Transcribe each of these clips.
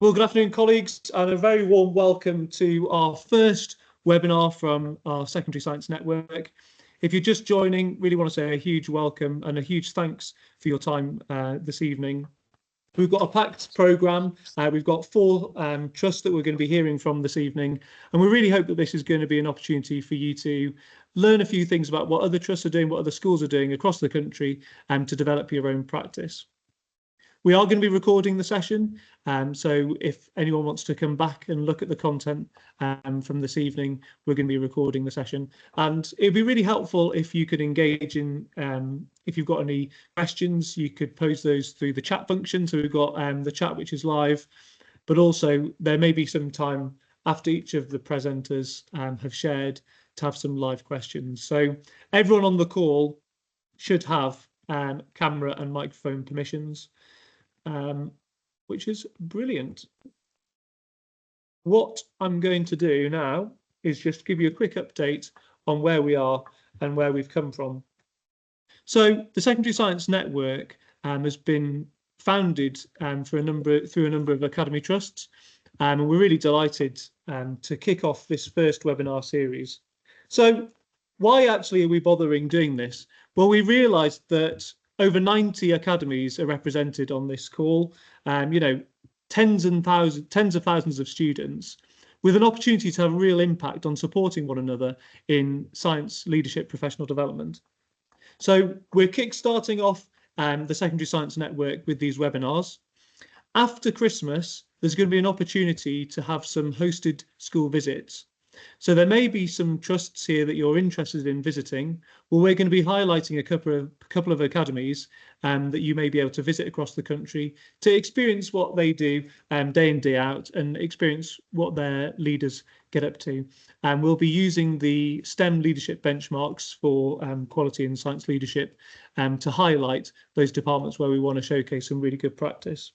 Well, good afternoon, colleagues, and a very warm welcome to our first webinar from our Secondary Science Network. If you're just joining, really want to say a huge welcome and a huge thanks for your time this evening. We've got a packed programme. We've got four trusts that we're going to be hearing from this evening, and we really hope that this is going to be an opportunity for you to learn a few things about what other trusts are doing, what other schools are doing across the country, and to develop your own practice. We are going to be recording the session, so if anyone wants to come back and look at the content from this evening, we're going to be recording the session. And it'd be really helpful if you could engage in, if you've got any questions, you could pose those through the chat function. So we've got the chat, which is live, but also there may be some time after each of the presenters have shared to have some live questions. So everyone on the call should have camera and microphone permissions. Which is brilliant. What I'm going to do now is just give you a quick update on where we are and where we've come from. So the Secondary Science Network has been founded through a number of academy trusts, and we're really delighted to kick off this first webinar series. So why actually are we bothering doing this? Well, we realised that over 90 academies are represented on this call, you know, tens of thousands of students with an opportunity to have a real impact on supporting one another in science leadership professional development. So we're kick-starting off the Secondary Science Network with these webinars. After Christmas, there's going to be an opportunity to have some hosted school visits. So there may be some trusts here that you're interested in visiting. Well, we're going to be highlighting a couple of academies that you may be able to visit across the country to experience what they do day in, day out, and experience what their leaders get up to. And we'll be using the STEM leadership benchmarks for quality in science leadership to highlight those departments where we want to showcase some really good practice.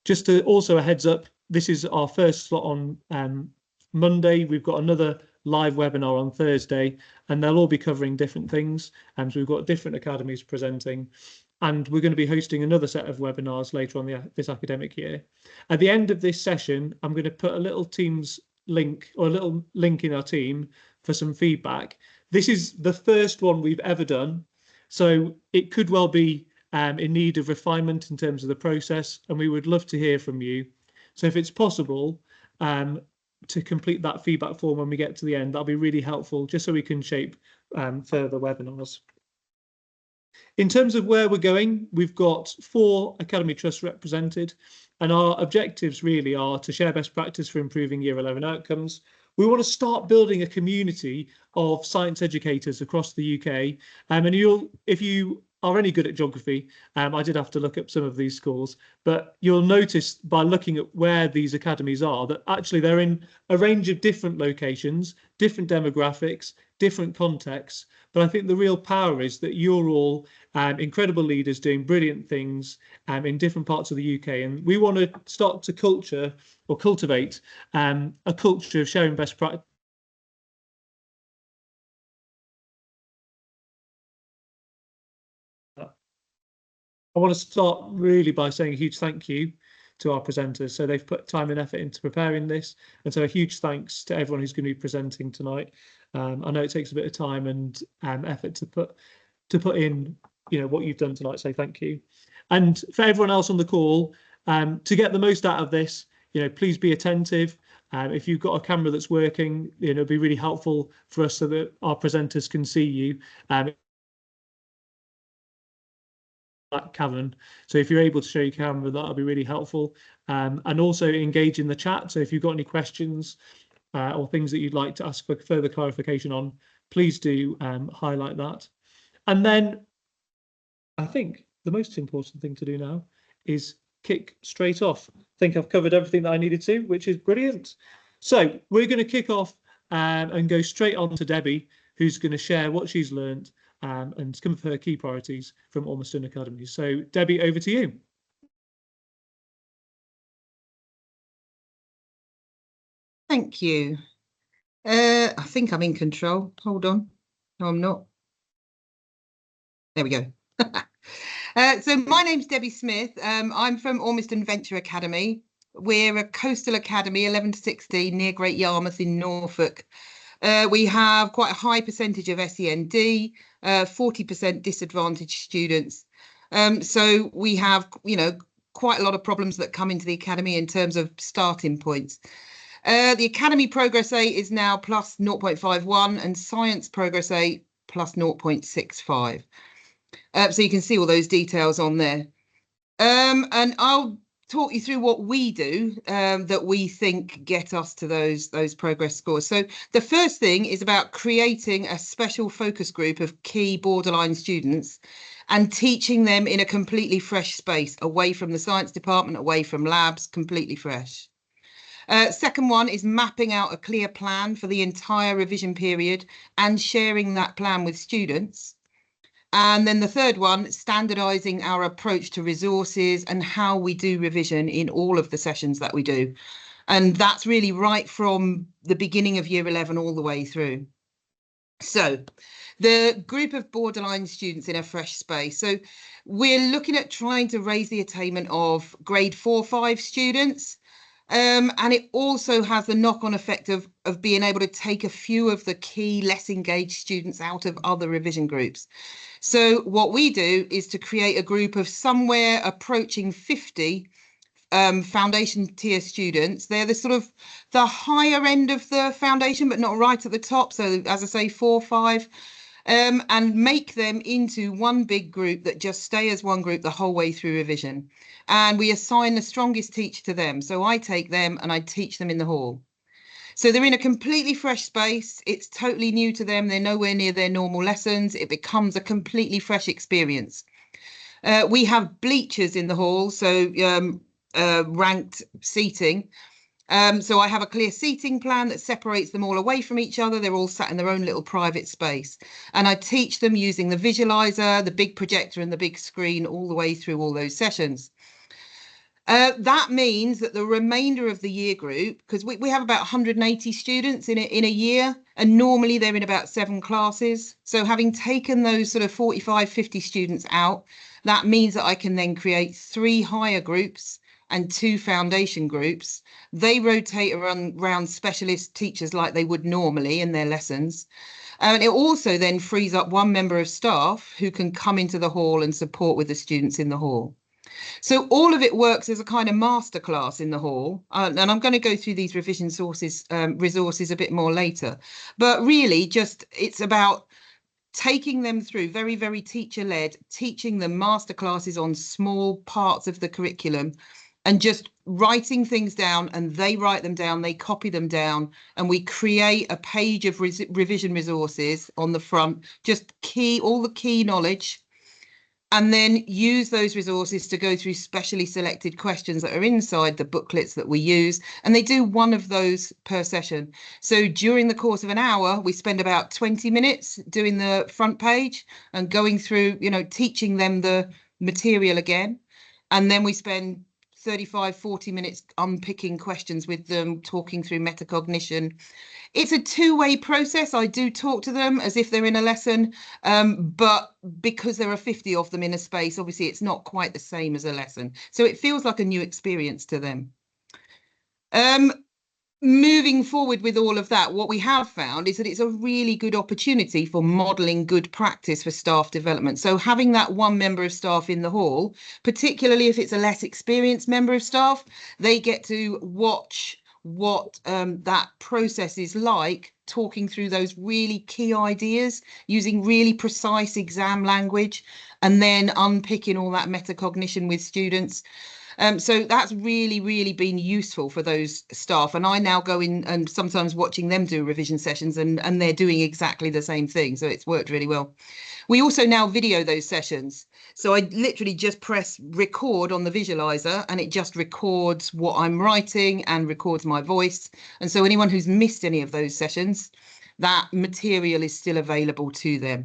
Just to also a heads up, this is our first slot on Monday. We've got another live webinar on Thursday, and they'll all be covering different things. So we've got different academies presenting, and we're going to be hosting another set of webinars later on this academic year. At the end of this session, I'm going to put a little Teams link or a little link in our team for some feedback. This is the first one we've ever done, so it could well be in need of refinement in terms of the process, and we would love to hear from you. So if it's possible, to complete that feedback form when we get to the end, that'll be really helpful, just so we can shape further webinars. In terms of where we're going, we've got 4 academy trusts represented, and our objectives really are to share best practice for improving Year 11 outcomes. We want to start building a community of science educators across the UK, and if you are any good at geography, I did have to look up some of these schools, but you'll notice by looking at where these academies are that actually they're in a range of different locations, different demographics, different contexts. But I think the real power is that you're all incredible leaders doing brilliant things in different parts of the UK, and we want to start to cultivate a culture of sharing best practice. I want to start really by saying a huge thank you to our presenters. So they've put time and effort into preparing this, and so a huge thanks to everyone who's going to be presenting tonight. I know it takes a bit of time and effort to put in, you know, what you've done tonight. So thank you. And for everyone else on the call, to get the most out of this, you know, please be attentive. If you've got a camera that's working, you know, it'd be really helpful for us so that our presenters can see you. That cavern. So if you're able to show your camera, that'll be really helpful. And also engage in the chat. So if you've got any questions or things that you'd like to ask for further clarification on, please do highlight that. And then I think the most important thing to do now is kick straight off. I think I've covered everything that I needed to, which is brilliant. So we're going to kick off and go straight on to Debbie, who's going to share what she's learned and some of her key priorities from Ormiston Academy. So Debbie, over to you. Thank you. I think I'm in control. Hold on. No, I'm not. There we go. So my name's Debbie Smith. I'm from Ormiston Venture Academy. We're a coastal academy, 11 to 16, near Great Yarmouth in Norfolk. We have quite a high percentage of SEND, 40% disadvantaged students. So we have, quite a lot of problems that come into the academy in terms of starting points. The Academy Progress 8 is now plus 0.51 and Science Progress 8 plus 0.65. So you can see all those details on there. And I'll talk you through what we do that we think get us to those progress scores. So the first thing is about creating a special focus group of key borderline students and teaching them in a completely fresh space, away from the science department, away from labs, completely fresh. Second one is mapping out a clear plan for the entire revision period and sharing that plan with students. And then the third one, standardising our approach to resources and how we do revision in all of the sessions that we do. And that's really right from the beginning of year 11 all the way through. So the group of borderline students in a fresh space. So we're looking at trying to raise the attainment of grade 4-5 students. And it also has the knock-on effect of being able to take a few of the key less engaged students out of other revision groups. So what we do is to create a group of somewhere approaching 50 foundation tier students. They're the higher end of the foundation, but not right at the top. So as I say, 4-5. And make them into one big group that just stay as one group the whole way through revision. And we assign the strongest teacher to them. So I take them and I teach them in the hall. So they're in a completely fresh space. It's totally new to them. They're nowhere near their normal lessons. It becomes a completely fresh experience. We have bleachers in the hall, so ranked seating. So I have a clear seating plan that separates them all away from each other. They're all sat in their own little private space. And I teach them using the visualizer, the big projector and the big screen all the way through all those sessions. That means that the remainder of the year group, because we have about 180 students in a year, and normally they're in about 7 classes. So having taken those sort of 45, 50 students out, that means that I can then create 3 higher groups and 2 foundation groups. They rotate around specialist teachers like they would normally in their lessons. And it also then frees up 1 member of staff who can come into the hall and support with the students in the hall. So all of it works as a kind of masterclass in the hall. And I'm going to go through these revision resources a bit more later. But really, it's about taking them through very, very teacher-led, teaching them masterclasses on small parts of the curriculum and just writing things down, and they write them down, they copy them down, and we create a page of revision resources on the front, just all the key knowledge, and then use those resources to go through specially selected questions that are inside the booklets that we use. And they do 1 of those per session. So during the course of an hour, we spend about 20 minutes doing the front page and going through, teaching them the material again. And then we spend 35, 40 minutes unpicking questions with them, talking through metacognition. It's a 2-way process. I do talk to them as if they're in a lesson, but because there are 50 of them in a space, obviously it's not quite the same as a lesson. So it feels like a new experience to them. Moving forward with all of that, what we have found is that it's a really good opportunity for modelling good practice for staff development. So having that 1 member of staff in the hall, particularly if it's a less experienced member of staff, they get to watch what that process is like, talking through those really key ideas, using really precise exam language, and then unpicking all that metacognition with students. So that's really, really been useful for those staff. And I now go in and sometimes watching them do revision sessions, and they're doing exactly the same thing. So it's worked really well. We also now video those sessions. So I literally just press record on the visualizer and it just records what I'm writing and records my voice. And so anyone who's missed any of those sessions, that material is still available to them.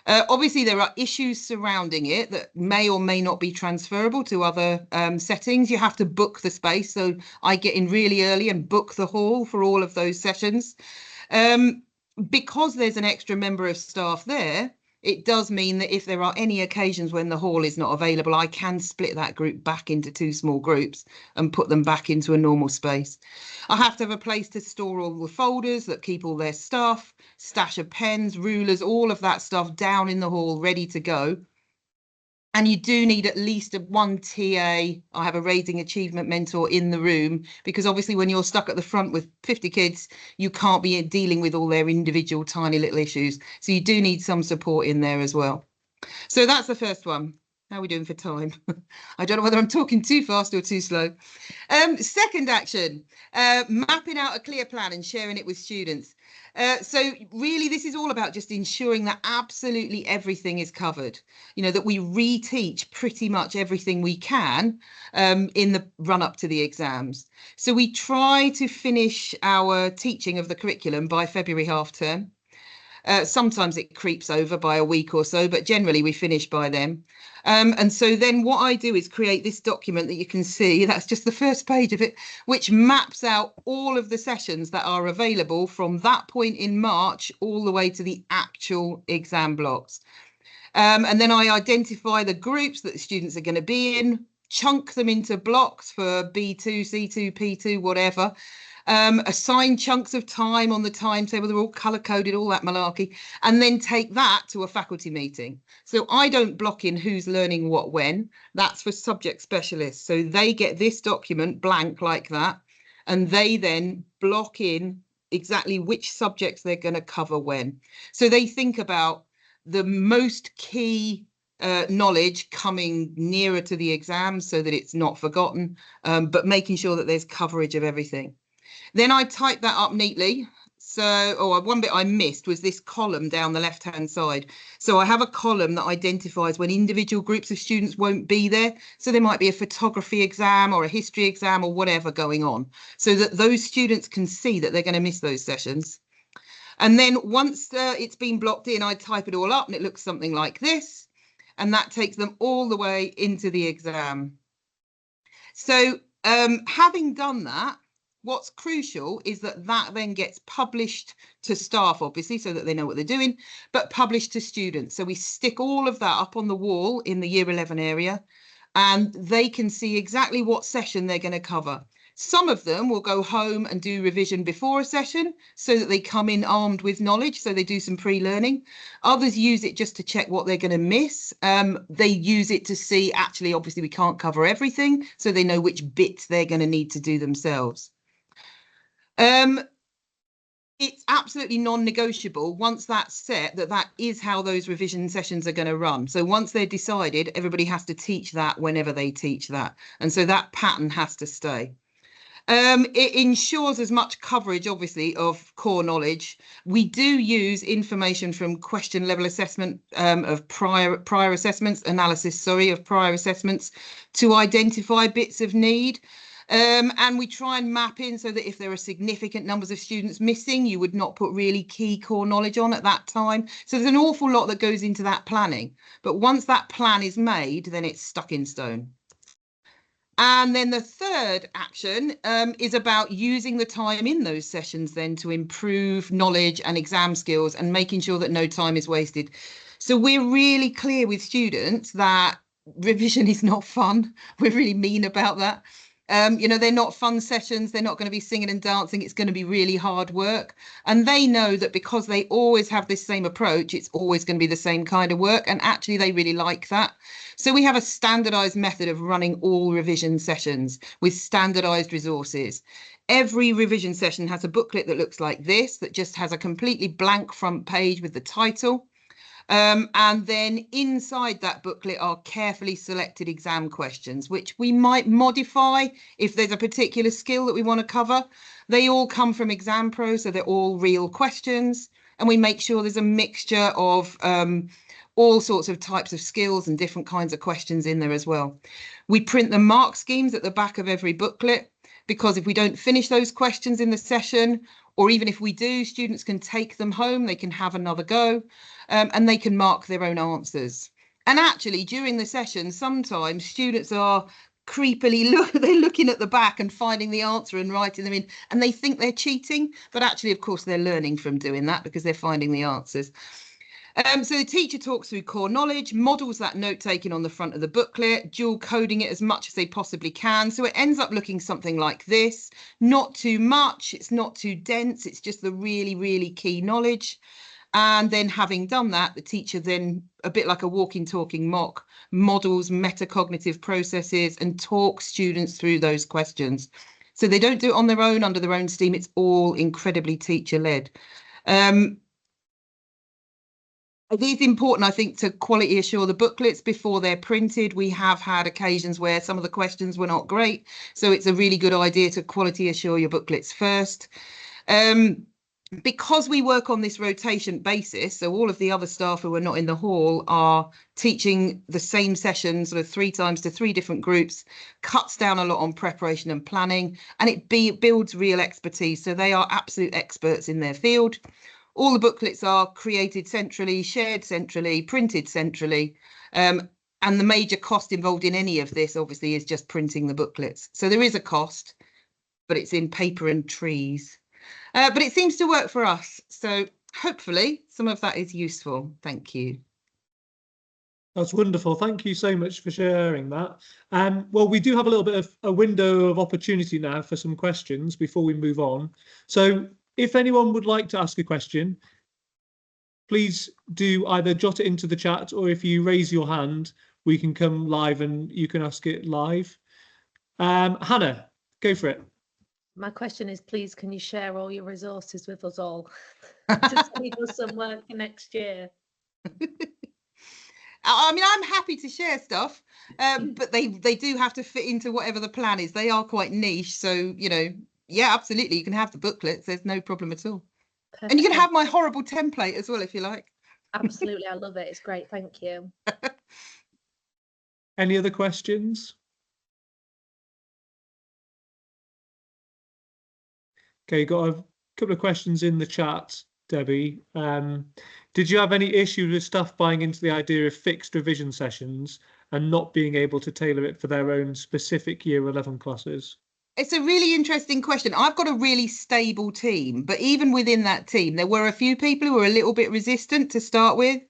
Obviously, there are issues surrounding it that may or may not be transferable to other settings. You have to book the space. So I get in really early and book the hall for all of those sessions. Because there's an extra member of staff there, it does mean that if there are any occasions when the hall is not available, I can split that group back into 2 small groups and put them back into a normal space. I have to have a place to store all the folders that keep all their stuff, stash of pens, rulers, all of that stuff down in the hall, ready to go. And you do need at least one TA. I have a raising achievement mentor in the room, because obviously when you're stuck at the front with 50 kids, you can't be dealing with all their individual tiny little issues. So you do need some support in there as well. So that's the first one. How are we doing for time? I don't know whether I'm talking too fast or too slow. Second action, mapping out a clear plan and sharing it with students. So really, this is all about just ensuring that absolutely everything is covered, you know, that we reteach pretty much everything we can in the run up to the exams. So we try to finish our teaching of the curriculum by February half term. Sometimes it creeps over by a week or so, but generally we finish by then. And so then what I do is create this document that you can see, that's just the first page of it, which maps out all of the sessions that are available from that point in March all the way to the actual exam blocks. And then I identify the groups that the students are going to be in, chunk them into blocks for B2, C2, P2, whatever. Assign chunks of time on the timetable, they're all colour coded, all that malarkey, and then take that to a faculty meeting. So I don't block in who's learning what when, that's for subject specialists. So they get this document blank like that, and they then block in exactly which subjects they're going to cover when. So they think about the most key knowledge coming nearer to the exam so that it's not forgotten, but making sure that there's coverage of everything. Then I type that up neatly. So, one bit I missed was this column down the left-hand side. So I have a column that identifies when individual groups of students won't be there. So there might be a photography exam or a history exam or whatever going on, so that those students can see that they're going to miss those sessions. And then once it's been blocked in, I type it all up and it looks something like this. And that takes them all the way into the exam. So having done that, what's crucial is that that then gets published to staff, obviously, so that they know what they're doing, but published to students. So we stick all of that up on the wall in the Year 11 area, and they can see exactly what session they're going to cover. Some of them will go home and do revision before a session so that they come in armed with knowledge, so they do some pre-learning. Others use it just to check what they're going to miss. They use it to see, actually, obviously, we can't cover everything, so they know which bits they're going to need to do themselves. It's absolutely non-negotiable once that's set that is how those revision sessions are going to run. So once they're decided, everybody has to teach that whenever they teach that. And so that pattern has to stay. It ensures as much coverage, obviously, of core knowledge. We do use information from question level assessment of prior assessments, analysis, of prior assessments to identify bits of need. And we try and map in so that if there are significant numbers of students missing, you would not put really key core knowledge on at that time. So there's an awful lot that goes into that planning. But once that plan is made, then it's stuck in stone. And then the third action is about using the time in those sessions then to improve knowledge and exam skills and making sure that no time is wasted. So we're really clear with students that revision is not fun. We're really mean about that. You know, they're not fun sessions. They're not going to be singing and dancing. It's going to be really hard work. And they know that because they always have this same approach, it's always going to be the same kind of work. And actually, they really like that. So we have a standardized method of running all revision sessions with standardized resources. Every revision session has a booklet that looks like this, that just has a completely blank front page with the title. And then inside that booklet are carefully selected exam questions, which we might modify if there's a particular skill that we want to cover. They all come from Exam Pro, so they're all real questions. And we make sure there's a mixture of all sorts of types of skills and different kinds of questions in there as well. We print the mark schemes at the back of every booklet, because if we don't finish those questions in the session, or even if we do, students can take them home, they can have another go, and they can mark their own answers. And actually, during the session, sometimes students are creepily they're looking at the back and finding the answer and writing them in, and they think they're cheating, but actually, of course, they're learning from doing that because they're finding the answers. So the teacher talks through core knowledge, models that note taking on the front of the booklet, dual coding it as much as they possibly can. So it ends up looking something like this. Not too much, it's not too dense, it's just the really, really key knowledge. And then having done that, the teacher then, a bit like a walking, talking mock, models metacognitive processes and talks students through those questions. So they don't do it on their own, under their own steam. It's all incredibly teacher-led. It is important, I think, to quality assure the booklets before they're printed. We have had occasions where some of the questions were not great. So it's a really good idea to quality assure your booklets first. Because we work on this rotation basis, so all of the other staff who are not in the hall are teaching the same session sort of 3 times to 3 different groups, cuts down a lot on preparation and planning, and it builds real expertise. So they are absolute experts in their field. All the booklets are created centrally, shared centrally, printed centrally. And the major cost involved in any of this, obviously, is just printing the booklets. So there is a cost, but it's in paper and trees. But it seems to work for us. So hopefully some of that is useful. Thank you. That's wonderful. Thank you so much for sharing that. Well, we do have a little bit of a window of opportunity now for some questions before we move on. So if anyone would like to ask a question, please do either jot it into the chat, or if you raise your hand, we can come live and you can ask it live. Hannah, go for it. My question is, please, can you share all your resources with us all to save us some work for next year? I mean, I'm happy to share stuff, but they do have to fit into whatever the plan is. They are quite niche. So, you know, yeah, absolutely. You can have the booklets. There's no problem at all. Perfect. And you can have my horrible template as well, if you like. Absolutely. I love it. It's great. Thank you. Any other questions? Okay, got a couple of questions in the chat, Debbie. Did you have any issues with staff buying into the idea of fixed revision sessions and not being able to tailor it for their own specific year 11 classes? It's a really interesting question. I've got a really stable team, but even within that team, there were a few people who were a little bit resistant to start with.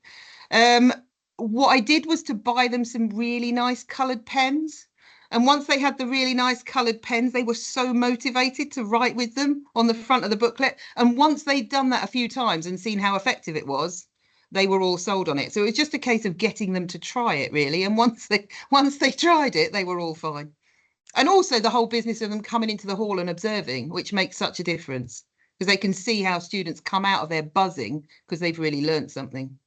What I did was to buy them some really nice coloured pens. And once they had the really nice coloured pens, they were so motivated to write with them on the front of the booklet. And once they'd done that a few times and seen how effective it was, they were all sold on it. So it was just a case of getting them to try it, really. And once they tried it, they were all fine. And also the whole business of them coming into the hall and observing, which makes such a difference, because they can see how students come out of their buzzing because they've really learned something.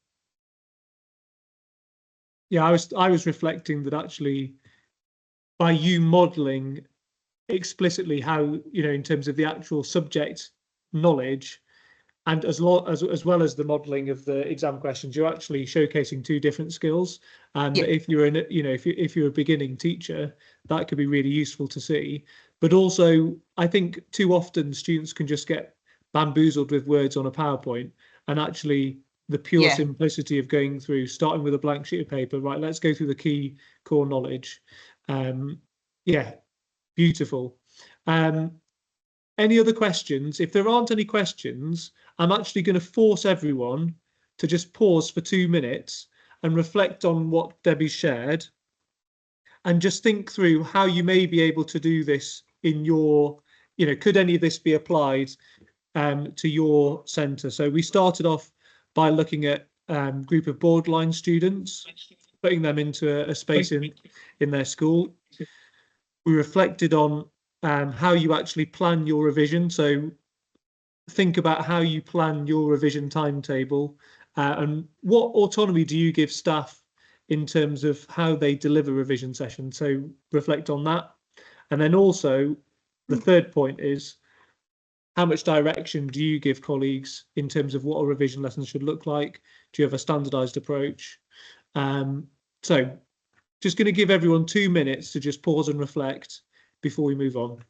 Yeah, I was reflecting that actually, by you modelling explicitly how, you know, in terms of the actual subject knowledge, and as well as the modelling of the exam questions, you're actually showcasing 2 different skills. And yeah, if you're if you're a beginning teacher, that could be really useful to see. But also, I think too often students can just get bamboozled with words on a PowerPoint, and actually the pure simplicity of going through, starting with a blank sheet of paper, right, let's go through the key core knowledge. Yeah, beautiful. Any other questions? If there aren't any questions, I'm actually going to force everyone to just pause for 2 minutes and reflect on what Debbie shared, and just think through how you may be able to do this in your, you know, could any of this be applied to your centre? So we started off by looking at a group of borderline students, putting them into a space in their school. We reflected on how you actually plan your revision. So think about how you plan your revision timetable, and what autonomy do you give staff in terms of how they deliver revision sessions. So reflect on that. And then also the third point is, how much direction do you give colleagues in terms of what a revision lesson should look like? Do you have a standardized approach? So just going to give everyone 2 minutes to just pause and reflect before we move on.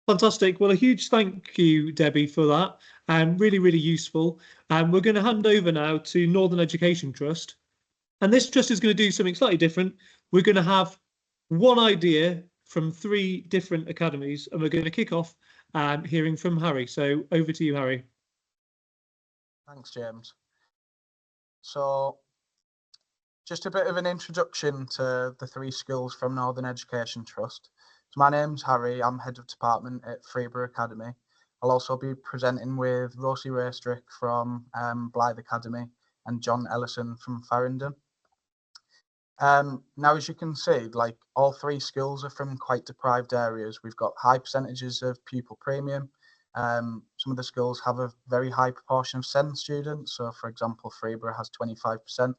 Fantastic. Well, a huge thank you, Debbie, for that. Really, really useful. We're going to hand over now to Northern Education Trust. And this trust is going to do something slightly different. We're going to have one idea from 3 different academies, and we're going to kick off hearing from Harry. So over to you, Harry. Thanks, James. So just a bit of an introduction to the 3 schools from Northern Education Trust. So my name's Harry, I'm Head of Department at Freeburgh Academy. I'll also be presenting with Rosie Raystrick from Blythe Academy and John Ellison from Farringdon. Now, as you can see, like all 3 schools are from quite deprived areas. We've got high percentages of pupil premium. Some of the schools have a very high proportion of SEND students. So, for example, Freeburgh has 25%.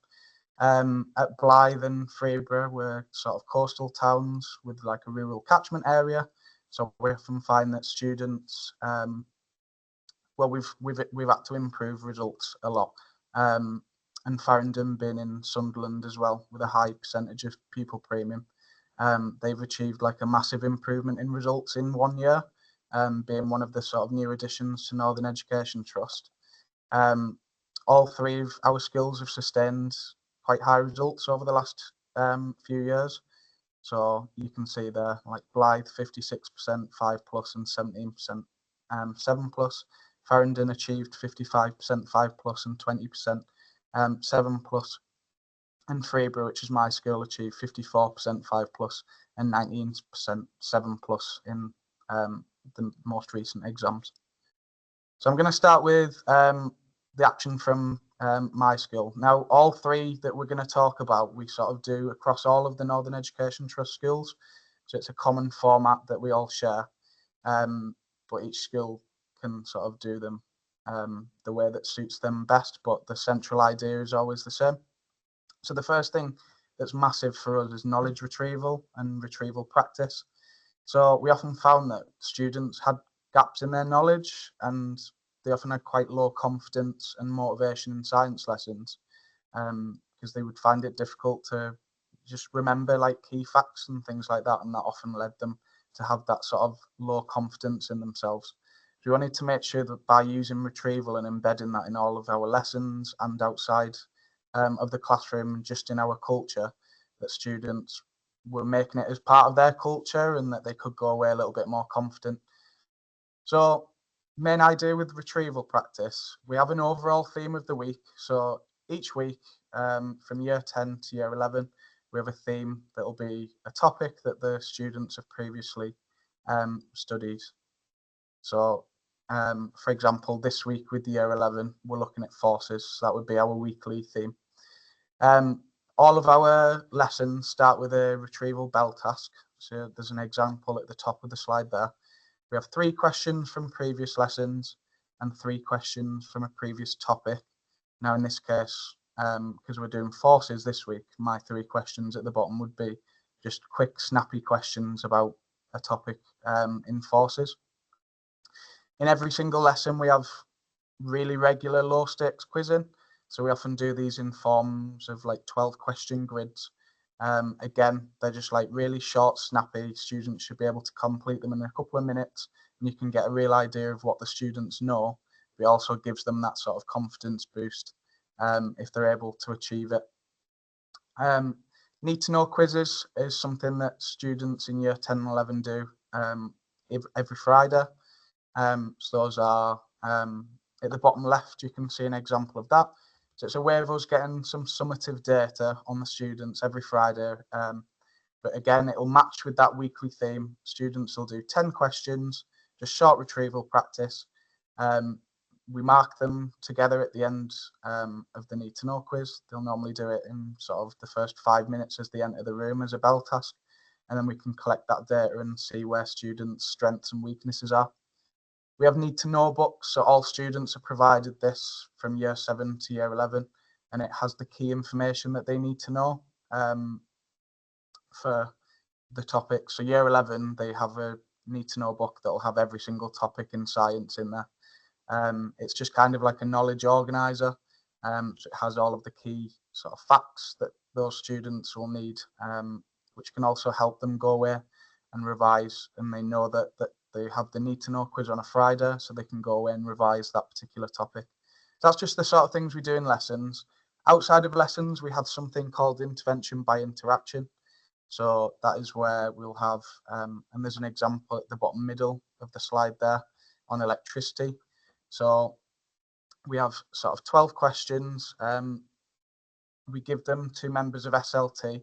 At Blythe and Freeburgh, we're sort of coastal towns with like a rural catchment area. So we often find that students, well, we've had to improve results a lot. And Farringdon being in Sunderland as well, with a high percentage of pupil premium, they've achieved like a massive improvement in results in 1 year, being one of the sort of new additions to Northern Education Trust. All 3 of our schools have sustained quite high results over the last few years. So you can see there, like Blythe 56%, 5+, and 17% 7+. Farringdon achieved 55% 5+ and 20% 7+. And Freeburgh, which is my school, achieved 54% 5+ and 19% 7+ in the most recent exams. So I'm going to start with the action from my school. Now, all 3 that we're going to talk about, we sort of do across all of the Northern Education Trust schools. So it's a common format that we all share, but each school can sort of do them the way that suits them best, but the central idea is always the same. So the first thing that's massive for us is knowledge retrieval and retrieval practice. So we often found that students had gaps in their knowledge, and they often had quite low confidence and motivation in science lessons, because they would find it difficult to just remember like key facts and things like that, and that often led them to have that sort of low confidence in themselves. So we wanted to make sure that by using retrieval and embedding that in all of our lessons and outside of the classroom, just in our culture, that students were making it as part of their culture and that they could go away a little bit more confident. So main idea with retrieval practice, we have an overall theme of the week. So each week from year 10 to year 11, we have a theme that will be a topic that the students have previously studied. So for example, this week with year 11, we're looking at forces. So that would be our weekly theme. All of our lessons start with a retrieval bell task. So there's an example at the top of the slide there. We have 3 questions from previous lessons and 3 questions from a previous topic. Now, in this case, because we're doing forces this week, my 3 questions at the bottom would be just quick, snappy questions about a topic in forces. In every single lesson, we have really regular low stakes quizzing. So we often do these in forms of like 12 question grids. Again, they're just like really short, snappy. Students should be able to complete them in a couple of minutes, and you can get a real idea of what the students know. But it also gives them that sort of confidence boost if they're able to achieve it. Need to know quizzes is something that students in year 10 and 11 do every Friday. So those are at the bottom left, you can see an example of that. So it's a way of us getting some summative data on the students every Friday. But again, it will match with that weekly theme. Students will do 10 questions, just short retrieval practice. We mark them together at the end of the need to know quiz. They'll normally do it in sort of the first 5 minutes as they enter the room as a bell task. And then we can collect that data and see where students' strengths and weaknesses are. We have need to know books, so all students are provided this from year 7 to year 11, and it has the key information that they need to know for the topic. So year 11, they have a need to know book that will have every single topic in science in there. It's just kind of like a knowledge organizer. So it has all of the key sort of facts that those students will need, which can also help them go away and revise, and they know that they have the need to know quiz on a Friday, so they can go away and revise that particular topic. That's just the sort of things we do in lessons. Outside of lessons, we have something called intervention by interaction. So that is where we'll have, and there's an example at the bottom middle of the slide there on electricity. So we have sort of 12 questions. We give them to members of SLT,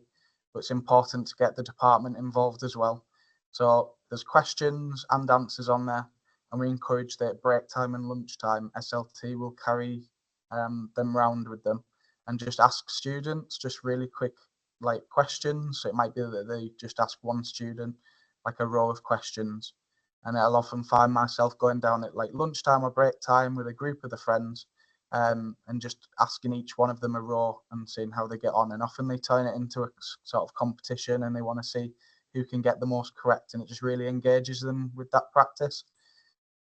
but it's important to get the department involved as well. So there's questions and answers on there, and we encourage that at break time and lunchtime, SLT will carry them round with them and just ask students just really quick questions. So it might be that they just ask one student like a row of questions, and I'll often find myself going down at lunchtime or break time with a group of the friends and just asking each one of them a row and seeing how they get on. And often they turn it into a sort of competition and they want to see who can get the most correct, and it just really engages them with that practice.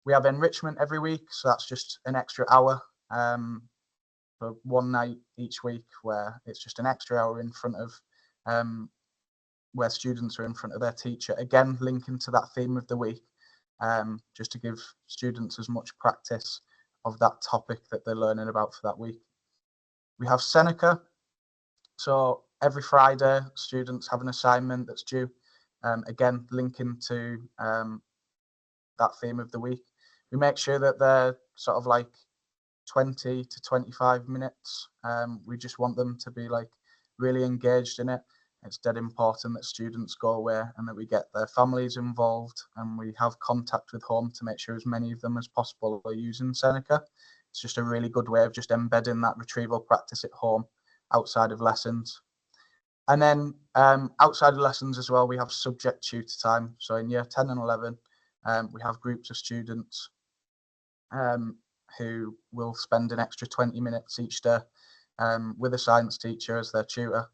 We have enrichment every week, so that's just an extra hour for one night each week, where it's just an extra hour in front of where students are in front of their teacher, again linking to that theme of the week, just to give students as much practice of that topic that they're learning about for that week. We have Seneca, so every Friday students have an assignment that's due, again linking to that theme of the week. We make sure that they're sort of 20 to 25 minutes. We just want them to be really engaged in it. It's dead important that students go away and that we get their families involved, and we have contact with home to make sure as many of them as possible are using Seneca. It's just a really good way of just embedding that retrieval practice at home outside of lessons. And then outside of lessons as well, we have subject tutor time. So in year 10 and 11, we have groups of students who will spend an extra 20 minutes each day with a science teacher as their tutor.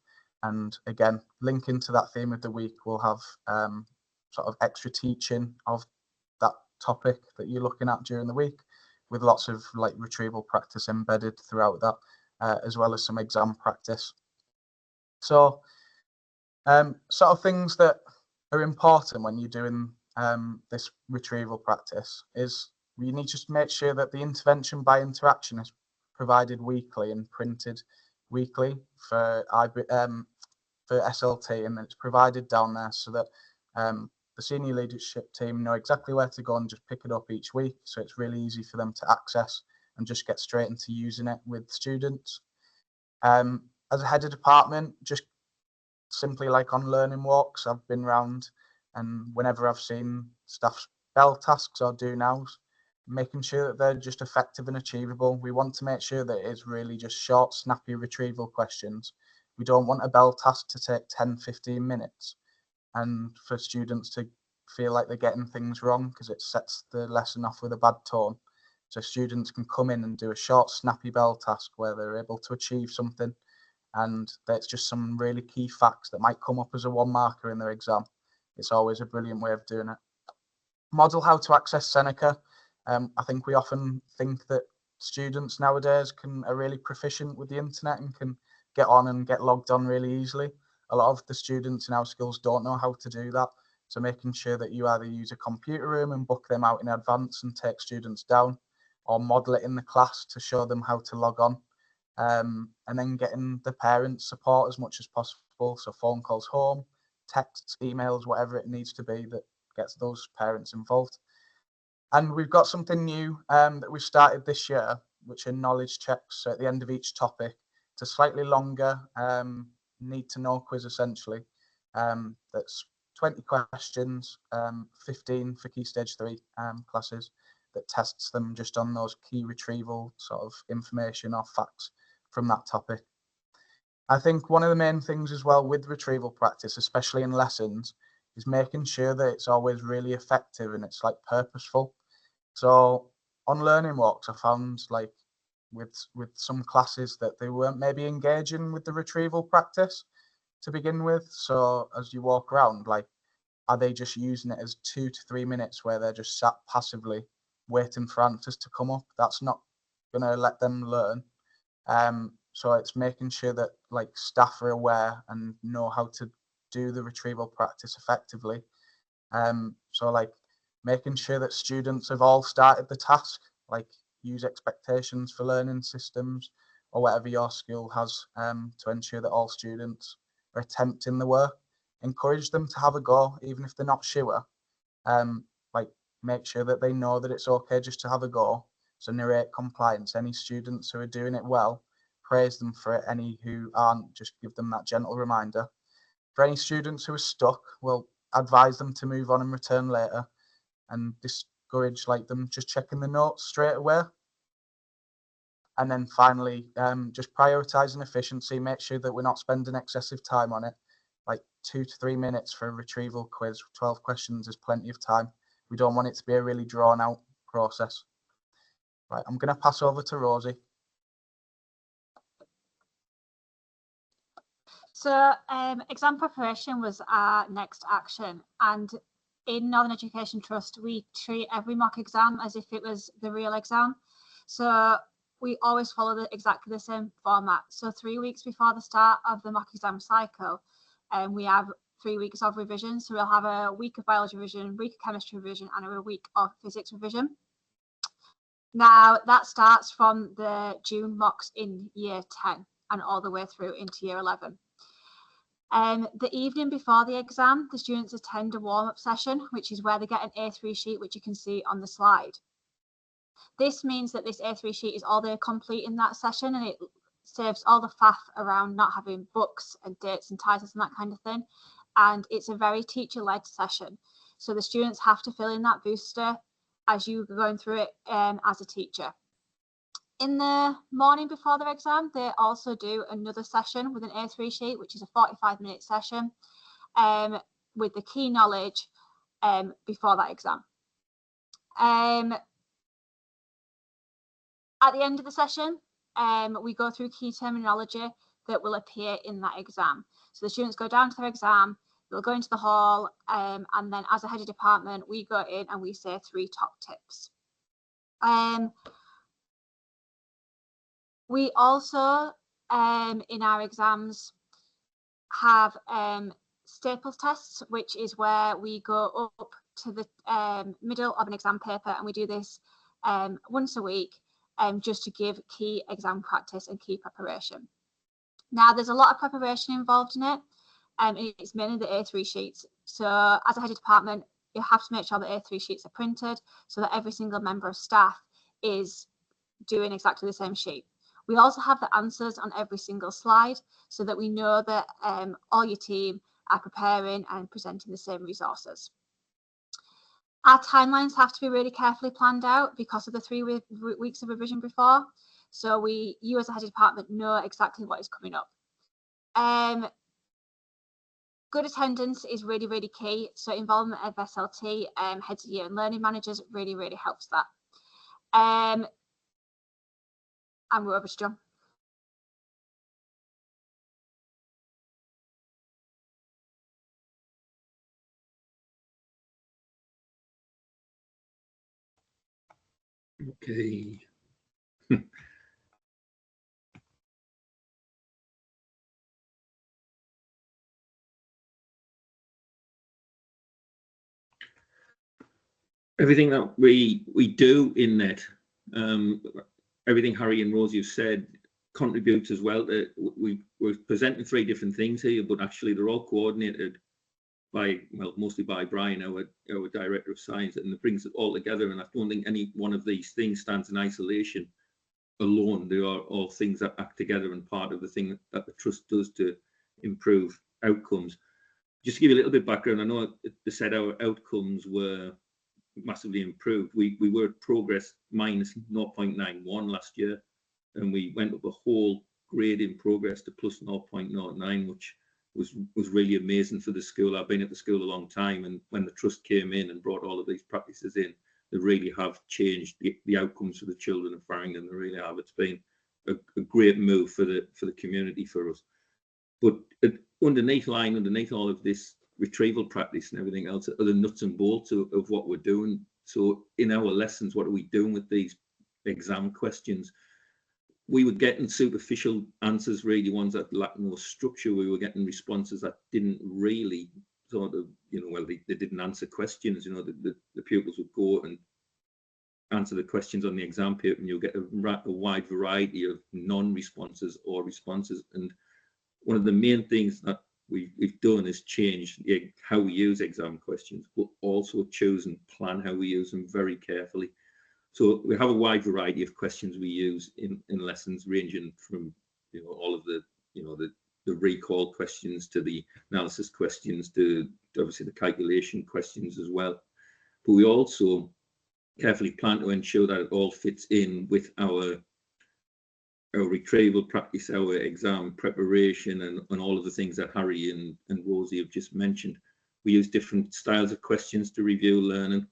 And again, linking to that theme of the week, we'll have sort of extra teaching of that topic that you're looking at during the week, with lots of retrieval practice embedded throughout that, as well as some exam practice. So sort of things that are important when you're doing this retrieval practice is you need to make sure that the intervention by interaction is provided weekly and printed weekly for SLT, and then it's provided down there so that the senior leadership team know exactly where to go and just pick it up each week. So it's really easy for them to access and just get straight into using it with students. As a head of department, just simply on learning walks, I've been round, and whenever I've seen staff's bell tasks or do nows, making sure that they're just effective and achievable. We want to make sure that it's really just short, snappy retrieval questions. We don't want a bell task to take 10, 15 minutes and for students to feel like they're getting things wrong, because it sets the lesson off with a bad tone. So students can come in and do a short, snappy bell task where they're able to achieve something, and that's just some really key facts that might come up as a one marker in their exam. It's always a brilliant way of doing it. Model how to access Seneca. I think we often think that students nowadays are really proficient with the internet and can get on and get logged on really easily. A lot of the students in our schools don't know how to do that. So making sure that you either use a computer room and book them out in advance and take students down, or model it in the class to show them how to log on. And then getting the parents' support as much as possible. So phone calls home, texts, emails, whatever it needs to be that gets those parents involved. And we've got something new that we started this year, which are knowledge checks. So at the end of each topic, it's a slightly longer need to know quiz essentially. That's 20 questions, 15 for Key Stage 3 classes, that tests them just on those key retrieval sort of information or facts from that topic. I think one of the main things as well with retrieval practice, especially in lessons, is making sure that it's always really effective and it's purposeful. So on learning walks, I found with some classes that they weren't maybe engaging with the retrieval practice to begin with. So as you walk around, are they just using it as 2 to 3 minutes where they're just sat passively waiting for answers to come up? That's not going to let them learn. So it's making sure that staff are aware and know how to do the retrieval practice effectively. So making sure that students have all started the task, like use expectations for learning systems or whatever your school has to ensure that all students are attempting the work. Encourage them to have a go, even if they're not sure. Like make sure that they know that it's okay just to have a go. So narrate compliance. Any students who are doing it well, praise them for it. Any who aren't, just give them that gentle reminder. For any students who are stuck, we'll advise them to move on and return later, and discourage like them just checking the notes straight away. And then finally, just prioritizing efficiency, make sure that we're not spending excessive time on it. Like 2 to 3 minutes for a retrieval quiz, 12 questions is plenty of time. We don't want it to be a really drawn out process. Right, I'm going to pass over to Rosie. So exam preparation was our next action, and in Northern Education Trust we treat every mock exam as if it was the real exam. So we always follow exactly the same format. So 3 weeks before the start of the mock exam cycle, we have 3 weeks of revision. So we'll have a week of biology revision, a week of chemistry revision, and a week of physics revision. Now that starts from the June mocks in year 10 and all the way through into year 11. The evening before the exam, the students attend a warm-up session, which is where they get an A3 sheet, which you can see on the slide. This means that this A3 sheet is all they complete in that session, and it saves all the faff around not having books and dates and titles and that kind of thing. And it's a very teacher-led session. So the students have to fill in that booster as you're going through it as a teacher. In the morning before their exam, they also do another session with an A3 sheet, which is a 45-minute session with the key knowledge before that exam. At the end of the session, we go through key terminology that will appear in that exam. So the students go down to their exam, they'll go into the hall, and then as a head of department, we go in and we say 3 top tips. We also, in our exams, have staples tests, which is where we go up to the middle of an exam paper, and we do this once a week just to give key exam practice and key preparation. Now, there's a lot of preparation involved in it, and it's mainly the A3 sheets. So as a head of department, you have to make sure that A3 sheets are printed so that every single member of staff is doing exactly the same sheet. We also have the answers on every single slide so that we know that all your team are preparing and presenting the same resources. Our timelines have to be really carefully planned out because of the 3 weeks of revision before. So you as a head of department know exactly what is coming up. Good attendance is really, really key. So involvement of SLT, heads of year and learning managers really, really helps that. And we're over to John. Okay. Everything that we do in NET, everything Harry and Rosie have said contributes as well. We're presenting 3 different things here, but actually they're all coordinated by, well, mostly by Brian, our Director of Science, and it brings it all together. And I don't think any one of these things stands in isolation alone. They are all things that act together and part of the thing that the Trust does to improve outcomes. Just to give you a little bit of background, I know they said our outcomes were massively improved. We were at progress minus 0.91 last year, and we went up a whole grade in progress to plus 0.09, which was really amazing for the school. I've been at the school a long time, and when the Trust came in and brought all of these practices in, they really have changed the outcomes for the children of Farringdon. They really have. It's been a great move for the community, for us. But underneath all of this retrieval practice and everything else are the nuts and bolts of what we're doing. So in our lessons, what are we doing with these exam questions? We were getting superficial answers, really, ones that lacked more structure. We were getting responses that didn't really sort of, you know, well, they didn't answer questions, you know, the pupils would go and answer the questions on the exam paper, and you'll get a wide variety of non-responses or responses. And one of the main things that we've done is change how we use exam questions, but also choose and plan how we use them very carefully. So we have a wide variety of questions we use in lessons, ranging from, you know, all of the, you know, the recall questions to the analysis questions to obviously the calculation questions as well. But we also carefully plan to ensure that it all fits in with our retrieval practice, our exam preparation, and all of the things that Harry and Rosie have just mentioned. We use different styles of questions to review learning,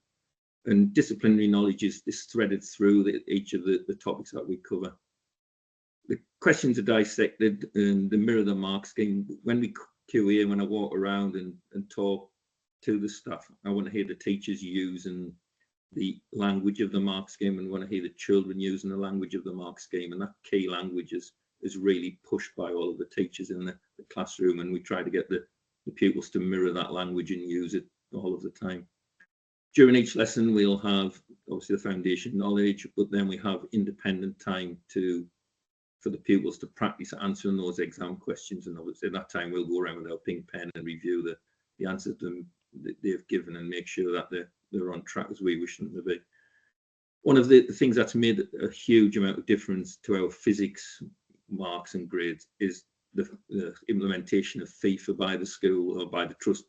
and disciplinary knowledge is threaded through each of the topics that we cover. The questions are dissected and they mirror the mark scheme. When we QA, when I walk around and talk to the staff, I want to hear the teachers using the language of the mark scheme, and want to hear the children using the language of the mark scheme, and that key language is really pushed by all of the teachers in the classroom, and we try to get the pupils to mirror that language and use it all of the time. During each lesson we'll have obviously the foundation knowledge, but then we have independent time for the pupils to practice answering those exam questions, and obviously at that time we'll go around with our pink pen and review the answers that they've given and make sure that they're on track as we wish them to be. One of the things that's made a huge amount of difference to our physics marks and grades is the implementation of FIFA by the school or by the trust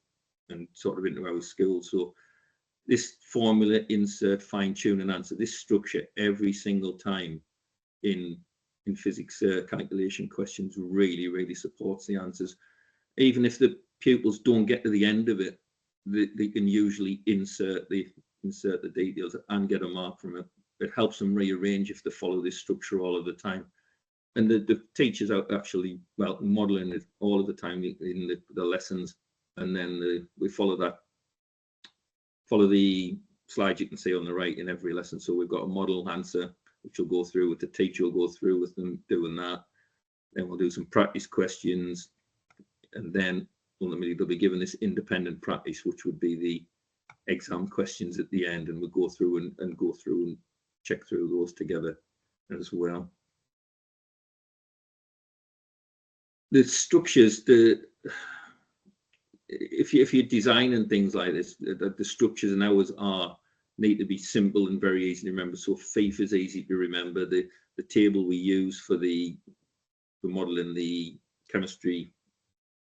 and sort of into our school. So this formula, insert, fine tune and answer, this structure every single time in physics calculation questions really supports the answers. Even if the pupils don't get to the end of it, they can usually insert the details and get a mark from it. It helps them rearrange if they follow this structure all of the time. And the teachers are actually, well, modeling it all of the time in the lessons. And then we follow the slides you can see on the right in every lesson. So we've got a model answer, which will go through with the teacher, will go through with them doing that. Then we'll do some practice questions, and then ultimately they'll be given this independent practice, which would be the exam questions at the end, and we'll go through and go through and check through those together as well. The structures, if you're designing things like this, the structures and hours need to be simple and very easy to remember. So FIFA is easy to remember. The table we use for modeling the chemistry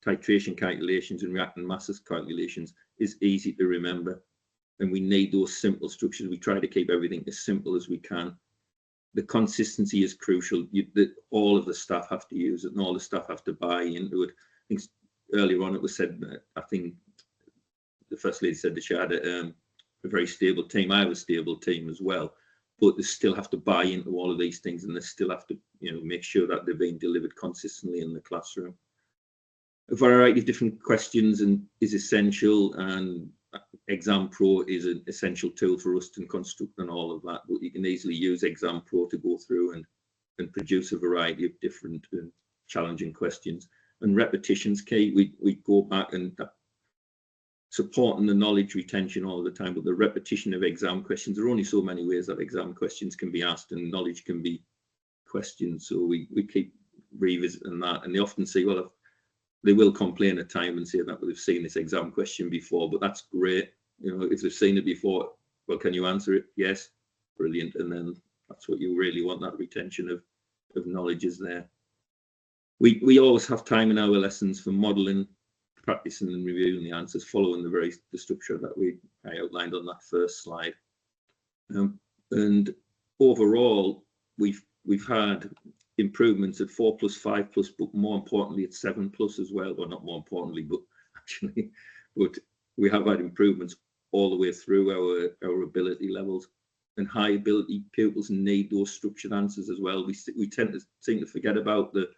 titration calculations and reactant masses calculations is easy to remember, and we need those simple structures. We try to keep everything as simple as we can. The consistency is crucial. All of the staff have to use it, and all the staff have to buy into it. I think earlier on it was said, I think the First Lady said that she had a very stable team. I have a stable team as well, but they still have to buy into all of these things, and they still have to, you know, make sure that they're being delivered consistently in the classroom. A variety of different questions is essential, and Exam Pro is an essential tool for us to construct and all of that, but you can easily use Exam Pro to go through and produce a variety of different challenging questions. And repetition's key. We go back and supporting the knowledge retention all the time, but the repetition of exam questions, there are only so many ways that exam questions can be asked and knowledge can be questioned, so we keep revisiting that. And they often say, well, they will complain at time and say that they've seen this exam question before, but that's great. You know, if they've seen it before, well, can you answer it? Yes, brilliant. And then that's what you really want, that retention of knowledge is there. We always have time in our lessons for modelling, practicing and reviewing the answers, following the structure that I outlined on that first slide. And overall, we've had improvements at 4+, 5+, but more importantly at 7+ as well. Well, not more importantly, but actually, but we have had improvements all the way through our ability levels. And high ability pupils need those structured answers as well. We tend to seem to forget about the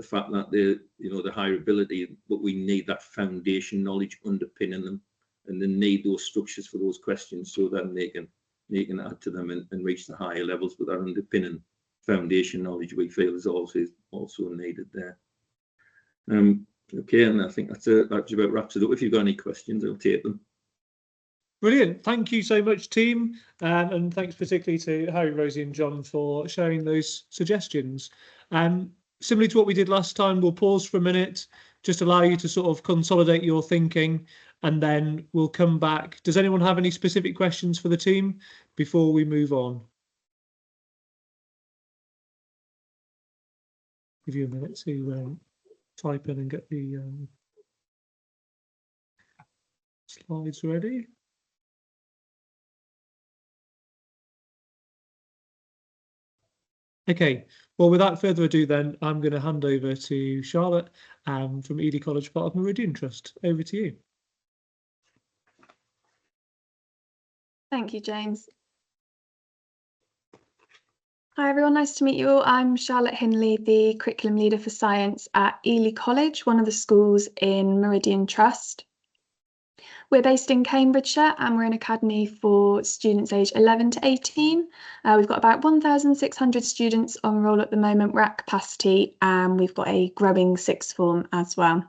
fact that the higher ability, but we need that foundation knowledge underpinning them, and they need those structures for those questions, so then they can add to them and reach the higher levels. But that underpinning foundation knowledge we feel is also needed there. Okay, and I think that about wraps it up. If you've got any questions, I'll take them. Brilliant. Thank you so much, team. And thanks particularly to Harry, Rosie and John for sharing those suggestions. Similarly to what we did last time, we'll pause for a minute, just allow you to sort of consolidate your thinking, and then we'll come back. Does anyone have any specific questions for the team before we move on? Give you a minute to type in and get the slides ready. Okay, well, without further ado, then I'm going to hand over to Charlotte from Ely College, part of Meridian Trust. Over to you. Thank you, James. Hi, everyone. Nice to meet you all. I'm Charlotte Hindley, the Curriculum Leader for Science at Ely College, one of the schools in Meridian Trust. We're based in Cambridgeshire and we're an academy for students aged 11 to 18. We've got about 1,600 students on roll at the moment. We're at capacity and we've got a growing sixth form as well.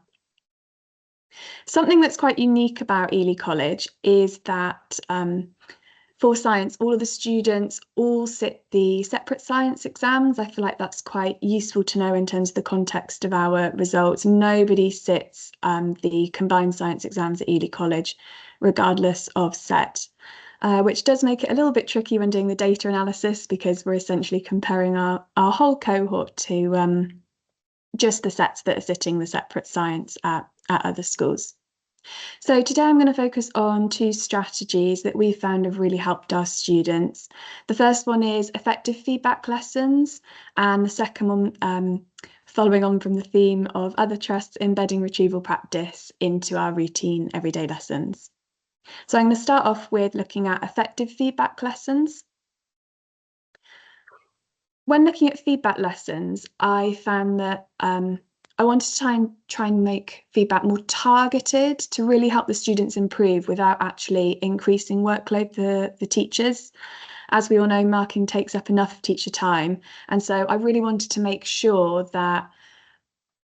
Something that's quite unique about Ely College is that for science, all of the students all sit the separate science exams. I feel like that's quite useful to know in terms of the context of our results. Nobody sits the combined science exams at Ely College, regardless of set, which does make it a little bit tricky when doing the data analysis, because we're essentially comparing our whole cohort to just the sets that are sitting the separate science at other schools. So today I'm going to focus on two strategies that we found have really helped our students. The first one is effective feedback lessons, and the second one, following on from the theme of other trusts, embedding retrieval practice into our routine everyday lessons. So I'm going to start off with looking at effective feedback lessons. When looking at feedback lessons, I found that I wanted to try and make feedback more targeted to really help the students improve without actually increasing workload for the teachers. As we all know, marking takes up enough teacher time. And so I really wanted to make sure that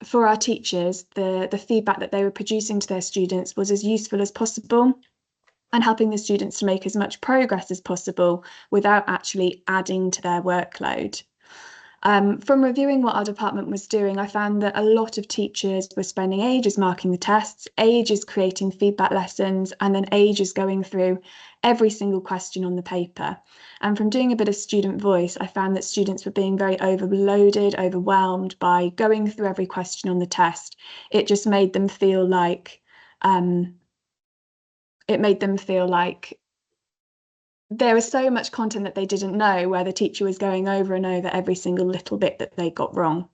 for our teachers, the feedback that they were producing to their students was as useful as possible and helping the students to make as much progress as possible without actually adding to their workload. From reviewing what our department was doing, I found that a lot of teachers were spending ages marking the tests, ages creating feedback lessons, and then ages going through every single question on the paper. And from doing a bit of student voice, I found that students were being very overloaded, overwhelmed by going through every question on the test. It just made them feel like there was so much content that they didn't know, where the teacher was going over and over every single little bit that they got wrong.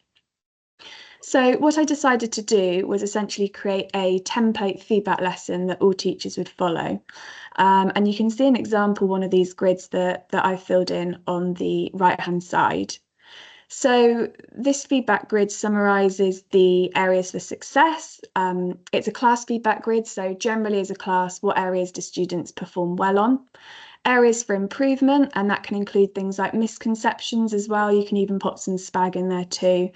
So what I decided to do was essentially create a template feedback lesson that all teachers would follow. And you can see an example, one of these grids that I filled in on the right-hand side. So this feedback grid summarises the areas for success. It's a class feedback grid, so generally as a class, what areas do students perform well on? Areas for improvement, and that can include things like misconceptions as well. You can even pop some spag in there too.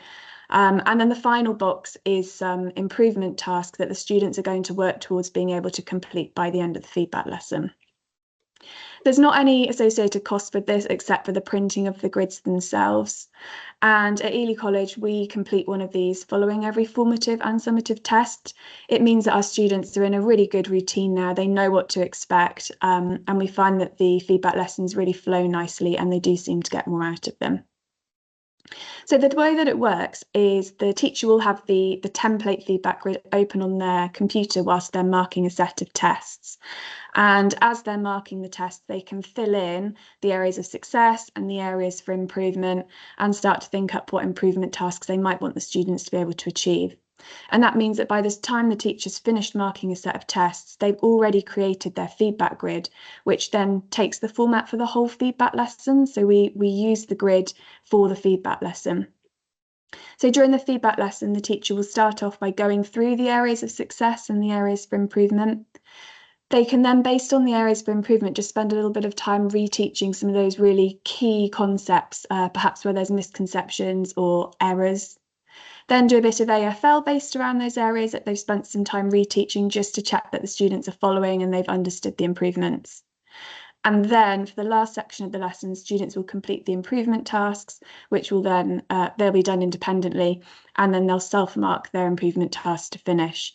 And then the final box is some improvement tasks that the students are going to work towards being able to complete by the end of the feedback lesson. There's not any associated cost with this except for the printing of the grids themselves. And at Ely College, we complete one of these following every formative and summative test. It means that our students are in a really good routine now. They know what to expect. And we find that the feedback lessons really flow nicely and they do seem to get more out of them. So the way that it works is the teacher will have the template feedback grid open on their computer whilst they're marking a set of tests. And as they're marking the test, they can fill in the areas of success and the areas for improvement and start to think up what improvement tasks they might want the students to be able to achieve. And that means that by the time the teacher's finished marking a set of tests, they've already created their feedback grid, which then takes the format for the whole feedback lesson. So we use the grid for the feedback lesson. So during the feedback lesson, the teacher will start off by going through the areas of success and the areas for improvement. They can then, based on the areas for improvement, just spend a little bit of time reteaching some of those really key concepts, perhaps where there's misconceptions or errors. Then do a bit of AFL based around those areas that they've spent some time reteaching, just to check that the students are following and they've understood the improvements. And then for the last section of the lesson, students will complete the improvement tasks, which will then, they'll be done independently, and then they'll self-mark their improvement tasks to finish.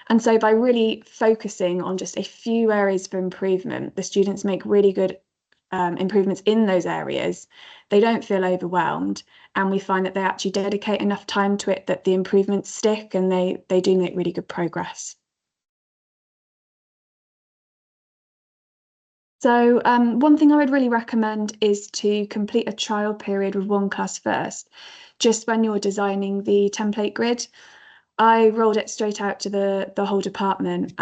And so by really focusing on just a few areas for improvement, the students make really good improvements in those areas. They don't feel overwhelmed, and we find that they actually dedicate enough time to it that the improvements stick, and they do make really good progress. So one thing I would really recommend is to complete a trial period with one class first, just when you're designing the template grid. I rolled it straight out to the whole department.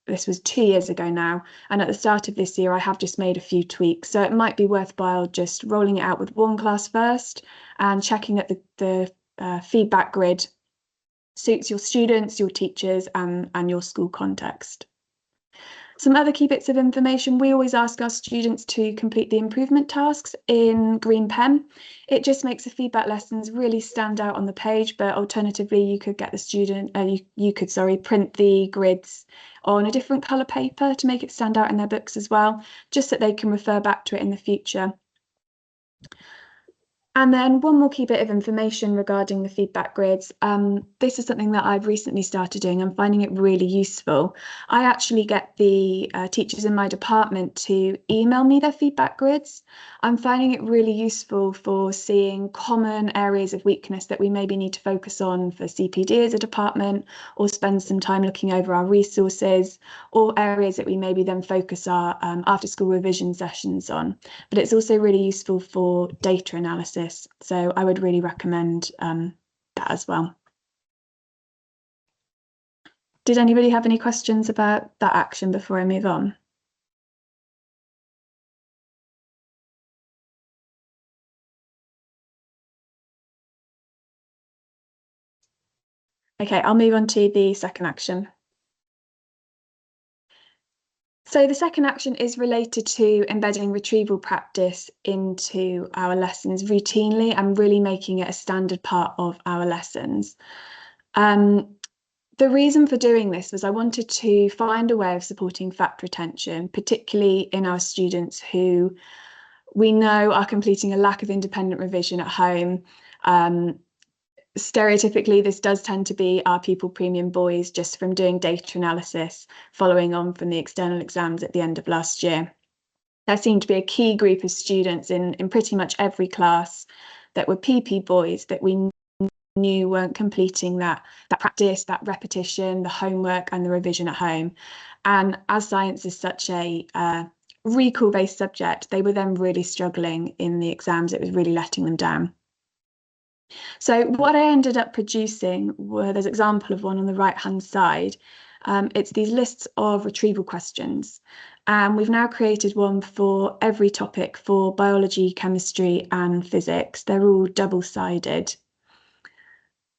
This was 2 years ago now, and at the start of this year I have just made a few tweaks, so it might be worthwhile just rolling it out with one class first and checking that the feedback grid suits your students, your teachers, and your school context. Some other key bits of information: we always ask our students to complete the improvement tasks in green pen. It just makes the feedback lessons really stand out on the page, but alternatively you could get the student, you could print the grids on a different colour paper to make it stand out in their books as well, just so they can refer back to it in the future. And then one more key bit of information regarding the feedback grids. This is something that I've recently started doing. I'm finding it really useful. I actually get the teachers in my department to email me their feedback grids. I'm finding it really useful for seeing common areas of weakness that we maybe need to focus on for CPD as a department, or spend some time looking over our resources, or areas that we maybe then focus our after school revision sessions on. But it's also really useful for data analysis. So I would really recommend that as well. Did anybody have any questions about that action before I move on? Okay, I'll move on to the second action. So the second action is related to embedding retrieval practice into our lessons routinely and really making it a standard part of our lessons. The reason for doing this was I wanted to find a way of supporting fact retention, particularly in our students who we know are completing a lack of independent revision at home. Stereotypically, this does tend to be our pupil premium boys, just from doing data analysis following on from the external exams at the end of last year. There seemed to be a key group of students in pretty much every class that were PP boys that we knew weren't completing that practice, that repetition, the homework and the revision at home. And as science is such a recall-based subject, they were then really struggling in the exams. It was really letting them down. So what I ended up producing were, there's an example of one on the right-hand side. It's these lists of retrieval questions. And we've now created one for every topic for biology, chemistry and physics. They're all double-sided.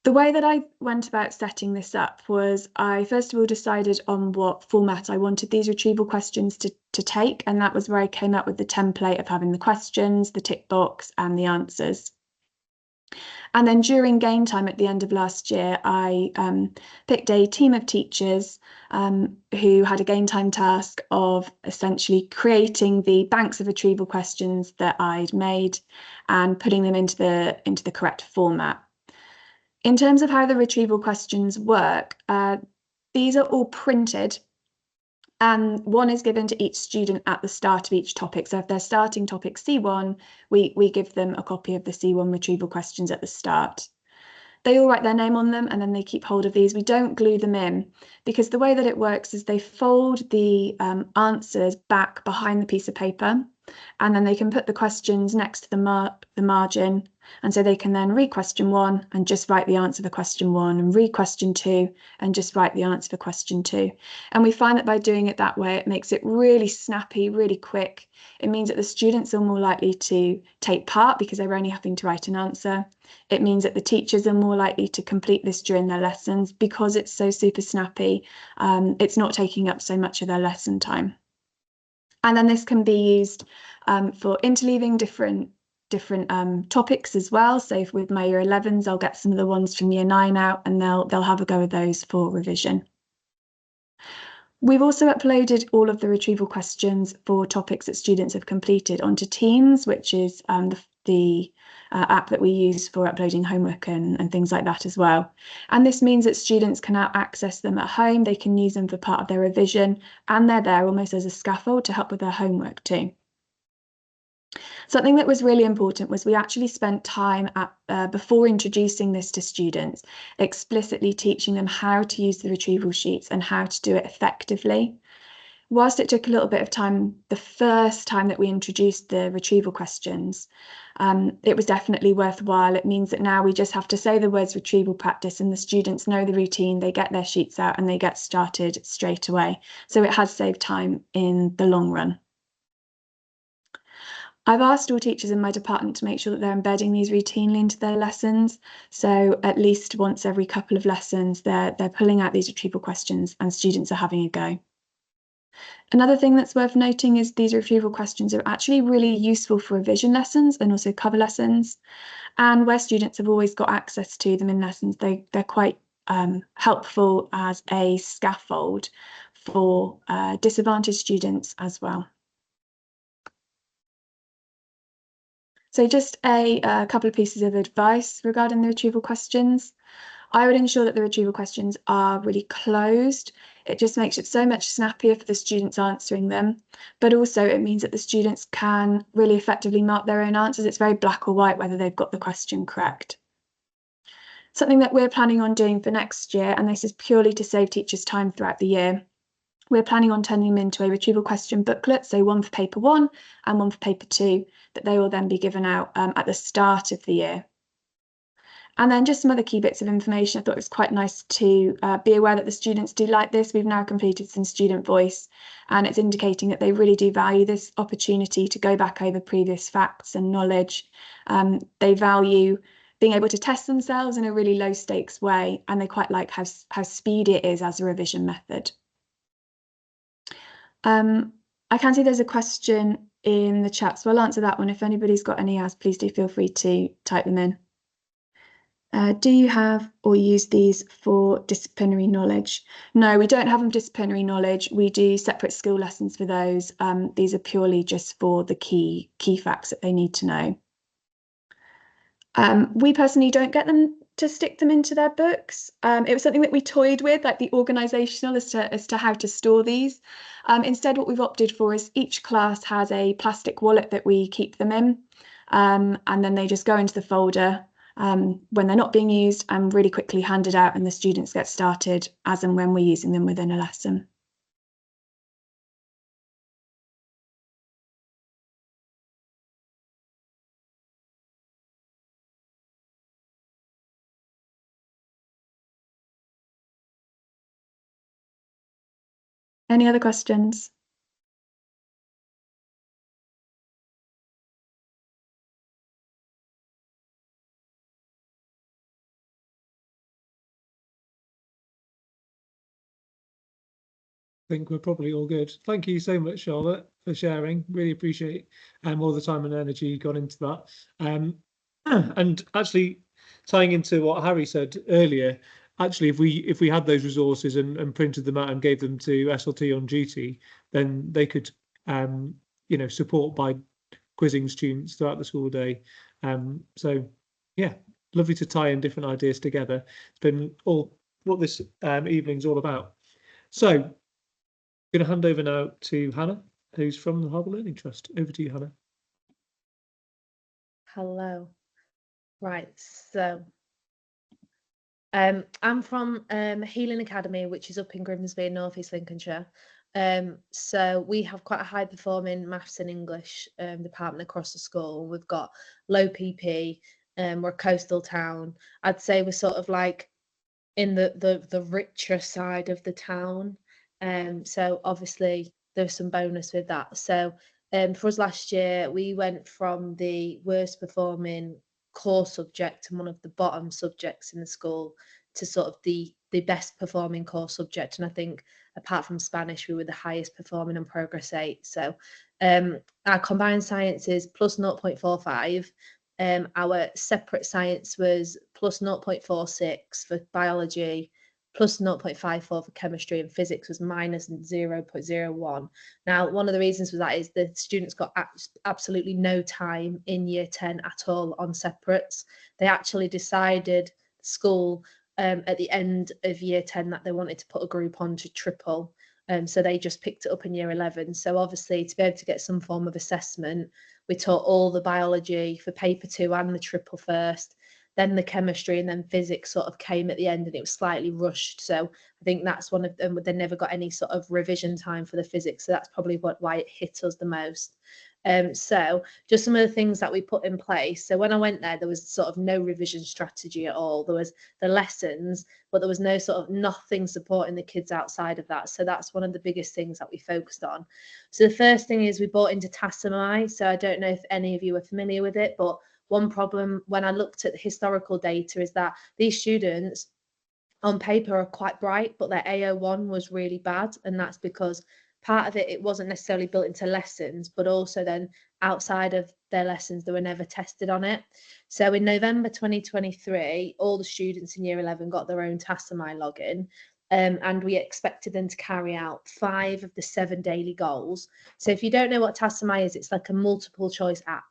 The way that I went about setting this up was I first of all decided on what format I wanted these retrieval questions to take. And that was where I came up with the template of having the questions, the tick box and the answers. And then during game time at the end of last year, I picked a team of teachers who had a game time task of essentially creating the banks of retrieval questions that I'd made and putting them into the correct format. In terms of how the retrieval questions work, these are all printed, and one is given to each student at the start of each topic. So if they're starting topic C1, we give them a copy of the C1 retrieval questions at the start. They all write their name on them and then they keep hold of these. We don't glue them in, because the way that it works is they fold the answers back behind the piece of paper, and then they can put the questions next to the margin. And so they can then read question 1 and just write the answer for question 1, and read question 2 and just write the answer for question 2. And we find that by doing it that way, it makes it really snappy, really quick. It means that the students are more likely to take part because they're only having to write an answer. It means that the teachers are more likely to complete this during their lessons because it's so super snappy. It's not taking up so much of their lesson time. And then this can be used for interleaving different different topics as well. So if with my year 11s, I'll get some of the ones from year 9 out, and they'll have a go at those for revision. We've also uploaded all of the retrieval questions for topics that students have completed onto Teams, which is the app that we use for uploading homework and things like that as well. And this means that students can now access them at home, they can use them for part of their revision, and they're there almost as a scaffold to help with their homework too. Something that was really important was we actually spent time before introducing this to students, explicitly teaching them how to use the retrieval sheets and how to do it effectively. Whilst it took a little bit of time the first time that we introduced the retrieval questions, it was definitely worthwhile. It means that now we just have to say the words retrieval practice and the students know the routine, they get their sheets out and they get started straight away. So it has saved time in the long run. I've asked all teachers in my department to make sure that they're embedding these routinely into their lessons. So at least once every couple of lessons, they're pulling out these retrieval questions and students are having a go. Another thing that's worth noting is these retrieval questions are actually really useful for revision lessons and also cover lessons. And where students have always got access to them in lessons, they're quite helpful as a scaffold for disadvantaged students as well. So just a couple of pieces of advice regarding the retrieval questions. I would ensure that the retrieval questions are really closed. It just makes it so much snappier for the students answering them, but also it means that the students can really effectively mark their own answers. It's very black or white whether they've got the question correct. Something that we're planning on doing for next year, and this is purely to save teachers time throughout the year, we're planning on turning them into a retrieval question booklet, so one for paper 1 and one for paper 2, that they will then be given out at the start of the year. And then just some other key bits of information. I thought it was quite nice to be aware that the students do like this. We've now completed some student voice, and it's indicating that they really do value this opportunity to go back over previous facts and knowledge. They value being able to test themselves in a really low stakes way, and they quite like how speedy it is as a revision method. I can see there's a question in the chat, so I'll answer that one. If anybody's got any else, please do feel free to type them in. Do you have or use these for disciplinary knowledge? No, we don't have them disciplinary knowledge. We do separate skill lessons for those. These are purely just for the key facts that they need to know. We personally don't get them to stick them into their books. It was something that we toyed with, like the organisational as to how to store these. Instead, what we've opted for is each class has a plastic wallet that we keep them in, and then they just go into the folder when they're not being used and really quickly handed out, and the students get started as and when we're using them within a lesson. Any other questions? I think we're probably all good. Thank you so much, Charlotte, for sharing. Really appreciate all the time and energy gone into that. And actually, tying into what Harry said earlier, actually, if we had those resources and printed them out and gave them to SLT on duty, then they could, support by quizzing students throughout the school day. So, yeah, lovely to tie in different ideas together. It's been all what this evening's all about. So, I'm going to hand over now to Hannah, who's from the Harbour Learning Trust. Over to you, Hannah. Hello. Right, so I'm from Healing Academy, which is up in Grimsby in North East Lincolnshire. So we have quite a high performing maths and English department across the school. We've got low PP, we're a coastal town. I'd say we're sort of like in the richer side of the town. So obviously there's some bonus with that. So for us last year, we went from the worst performing core subject and one of the bottom subjects in the school to sort of the the best performing core subject, and I think apart from Spanish we were the highest performing on Progress 8. So our combined sciences plus 0.45. Our separate science was plus 0.46 for biology, plus 0.54 for chemistry, and physics was minus 0.01. Now, one of the reasons for that is the students got absolutely no time in year 10 at all on separates. They actually decided, school, at the end of year 10 that they wanted to put a group on to triple. So they just picked it up in year 11. So obviously, to be able to get some form of assessment, we taught all the biology for paper 2 and the triple first, then the chemistry, and then physics sort of came at the end, and it was slightly rushed. So I think that's one of them. They never got any sort of revision time for the physics, so that's probably why it hit us the most. So just some of the things that we put in place. So when I went there was sort of no revision strategy at all. There was the lessons, but there was no sort of nothing supporting the kids outside of that. So that's one of the biggest things that we focused on. So the first thing is we bought into Tassomai. So I don't know if any of you are familiar with it, but one problem when I looked at the historical data is that these students on paper are quite bright, but their AO1 was really bad. And that's because part of it wasn't necessarily built into lessons, but also then outside of their lessons, they were never tested on it. So in November 2023, all the students in year 11 got their own Tassomai login. And we expected them to carry out 5 of the 7 daily goals. So if you don't know what Tassomai is, it's like a multiple choice app,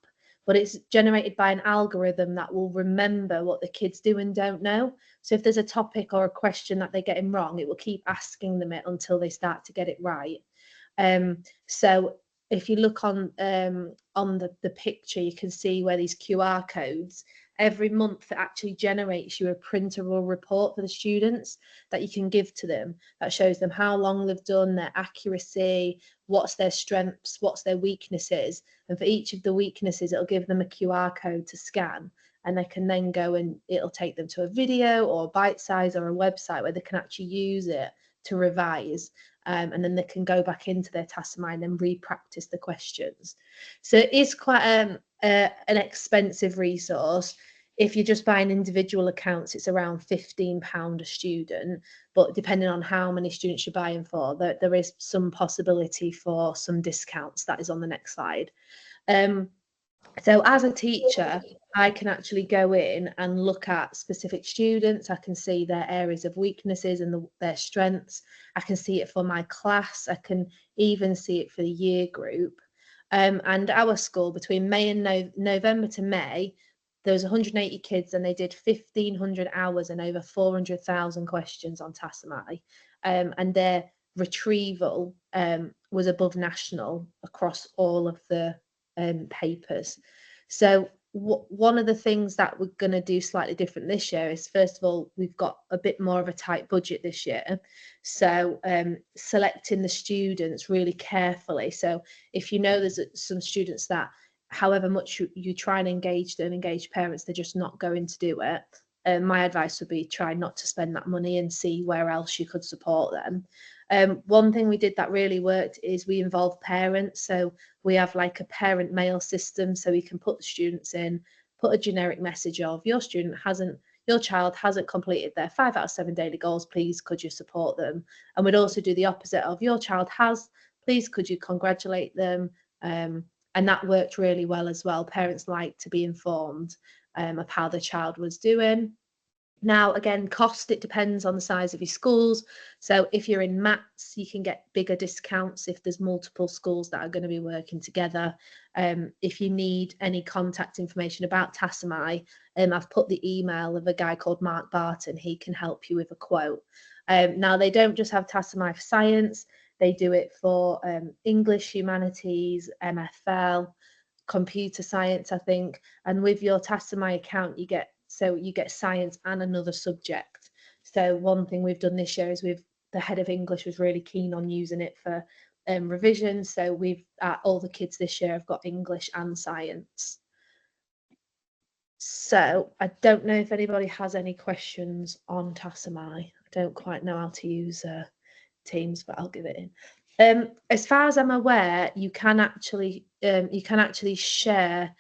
but it's generated by an algorithm that will remember what the kids do and don't know. So if there's a topic or a question that they're getting wrong, it will keep asking them it until they start to get it right. So if you look on the picture, you can see where these QR codes, every month it actually generates you a printable report for the students that you can give to them, that shows them how long they've done, their accuracy, what's their strengths, what's their weaknesses. And for each of the weaknesses, it'll give them a QR code to scan, and they can then go and it'll take them to a video or a bite size or a website where they can actually use it to revise. And then they can go back into their Tassomai and then re-practice the questions. So it is quite an expensive resource. If you're just buying individual accounts, it's around £15 a student, but depending on how many students you're buying for, there is some possibility for some discounts. That is on the next slide. So as a teacher, I can actually go in and look at specific students. I can see their areas of weaknesses and their strengths. I can see it for my class. I can even see it for the year group. And our school, between May and November to May, there was 180 kids, and they did 1,500 hours and over 400,000 questions on Tassomai. And their retrieval was above national across all of the papers. So one of the things that we're going to do slightly different this year is, first of all, we've got a bit more of a tight budget this year, so selecting the students really carefully. So if you know there's some students that, however much you try and engage them, engage parents, they're just not going to do it, my advice would be try not to spend that money and see where else you could support them. One thing we did that really worked is we involved parents. So we have like a parent mail system, so we can put the students in, put a generic message of your child hasn't completed their 5 out of 7 daily goals, please could you support them? And we'd also do the opposite of your child has, please could you congratulate them? And that worked really well as well. Parents like to be informed of how the child was doing. Now, again, cost, it depends on the size of your schools. So if you're in maths, you can get bigger discounts if there's multiple schools that are going to be working together. If you need any contact information about Tassomai, I've put the email of a guy called Mark Barton. He can help you with a quote. Now, they don't just have Tassomai for science. They do it for English, humanities, MFL, computer science, I think. And with your Tassomai account, you get science and another subject. So one thing we've done this year is the head of English was really keen on using it for revision. So all the kids this year have got English and science. So I don't know if anybody has any questions on Tassomai. I don't quite know how to use Teams, but I'll give it in. As far as I'm aware, you can actually share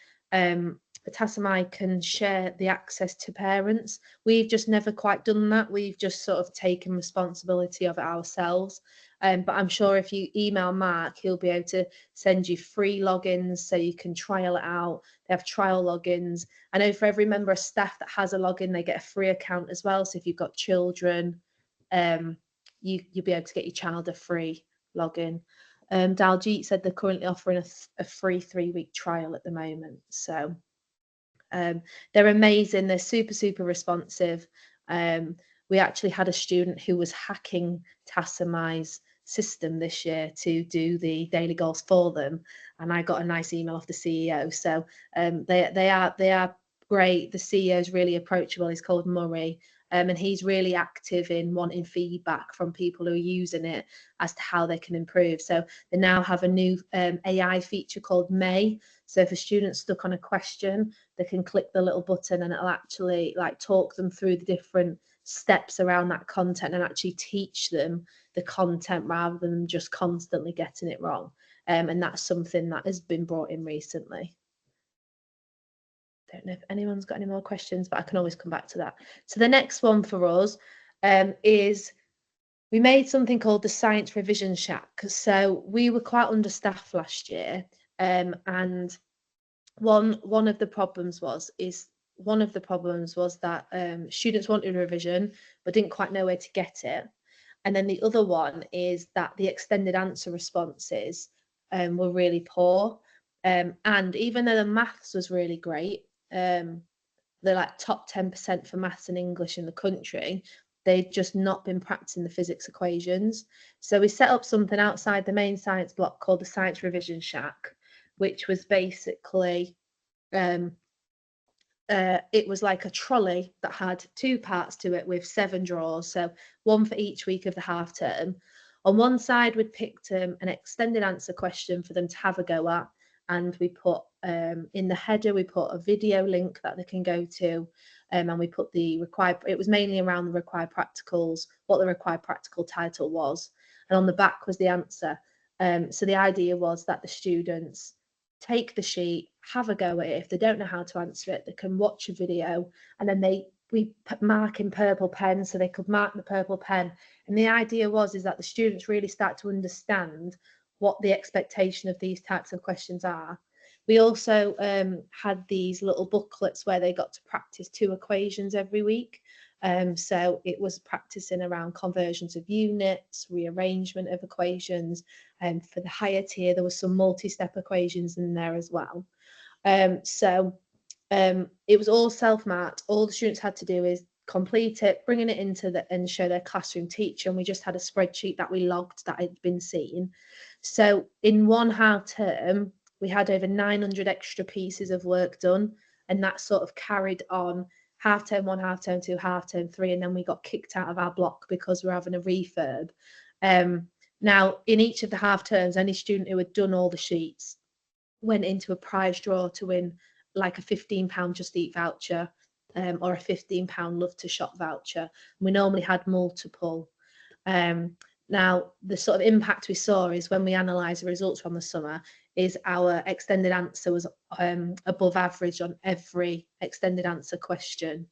Tassomai can share the access to parents. We've just never quite done that. We've just sort of taken responsibility of it ourselves. But I'm sure if you email Mark, he'll be able to send you free logins so you can trial it out. They have trial logins. I know for every member of staff that has a login, they get a free account as well. So if you've got children, you'll be able to get your child a free login. Daljeet said they're currently offering a free 3-week trial at the moment. So they're amazing. They're super responsive. We actually had a student who was hacking Tassomai's system this year to do the daily goals for them, and I got a nice email off the CEO. So they are great. The CEO is really approachable. He's called Murray. And he's really active in wanting feedback from people who are using it as to how they can improve. So they now have a new AI feature called May. So if a student's stuck on a question, they can click the little button and it'll actually like talk them through the different steps around that content and actually teach them the content rather than just constantly getting it wrong. And that's something that has been brought in recently. Don't know if anyone's got any more questions, but I can always come back to that. So the next one for us is we made something called the Science Revision Shack. So we were quite understaffed last year, and one of the problems was that students wanted revision but didn't quite know where to get it. And then the other one is that the extended answer responses were really poor. And even though the maths was really great, they're like top 10% for maths and English in the country, they'd just not been practicing the physics equations. So we set up something outside the main science block called the Science Revision Shack, which was basically it was like a trolley that had 2 parts to it with 7 drawers, so one for each week of the half term. On one side, we'd picked an extended answer question for them to have a go at, and we put in the header, we put a video link that they can go to, and we put the required, it was mainly around the required practicals, what the required practical title was, and on the back was the answer. So the idea was that the students take the sheet, have a go at it. If they don't know how to answer it, they can watch a video, and then we mark in purple pen, so they could mark the purple pen. And the idea is that the students really start to understand what the expectation of these types of questions are. We also had these little booklets where they got to practice 2 equations every week. So it was practicing around conversions of units, rearrangement of equations, and for the higher tier there was some multi-step equations in there as well. So it was all self-marked. All the students had to do is complete it, bringing it into and show their classroom teacher, and we just had a spreadsheet that we logged that had been seen. So in one half term we had over 900 extra pieces of work done, and that sort of carried on half term 1, half term 2, half term 3, and then we got kicked out of our block because we're having a refurb. Now in each of the half terms, any student who had done all the sheets went into a prize draw to win like a £15 Just Eat voucher, or a £15 Love to Shop voucher. We normally had multiple. Now the sort of impact we saw is when we analysed the results from the summer is our extended answer was above average on every extended answer question.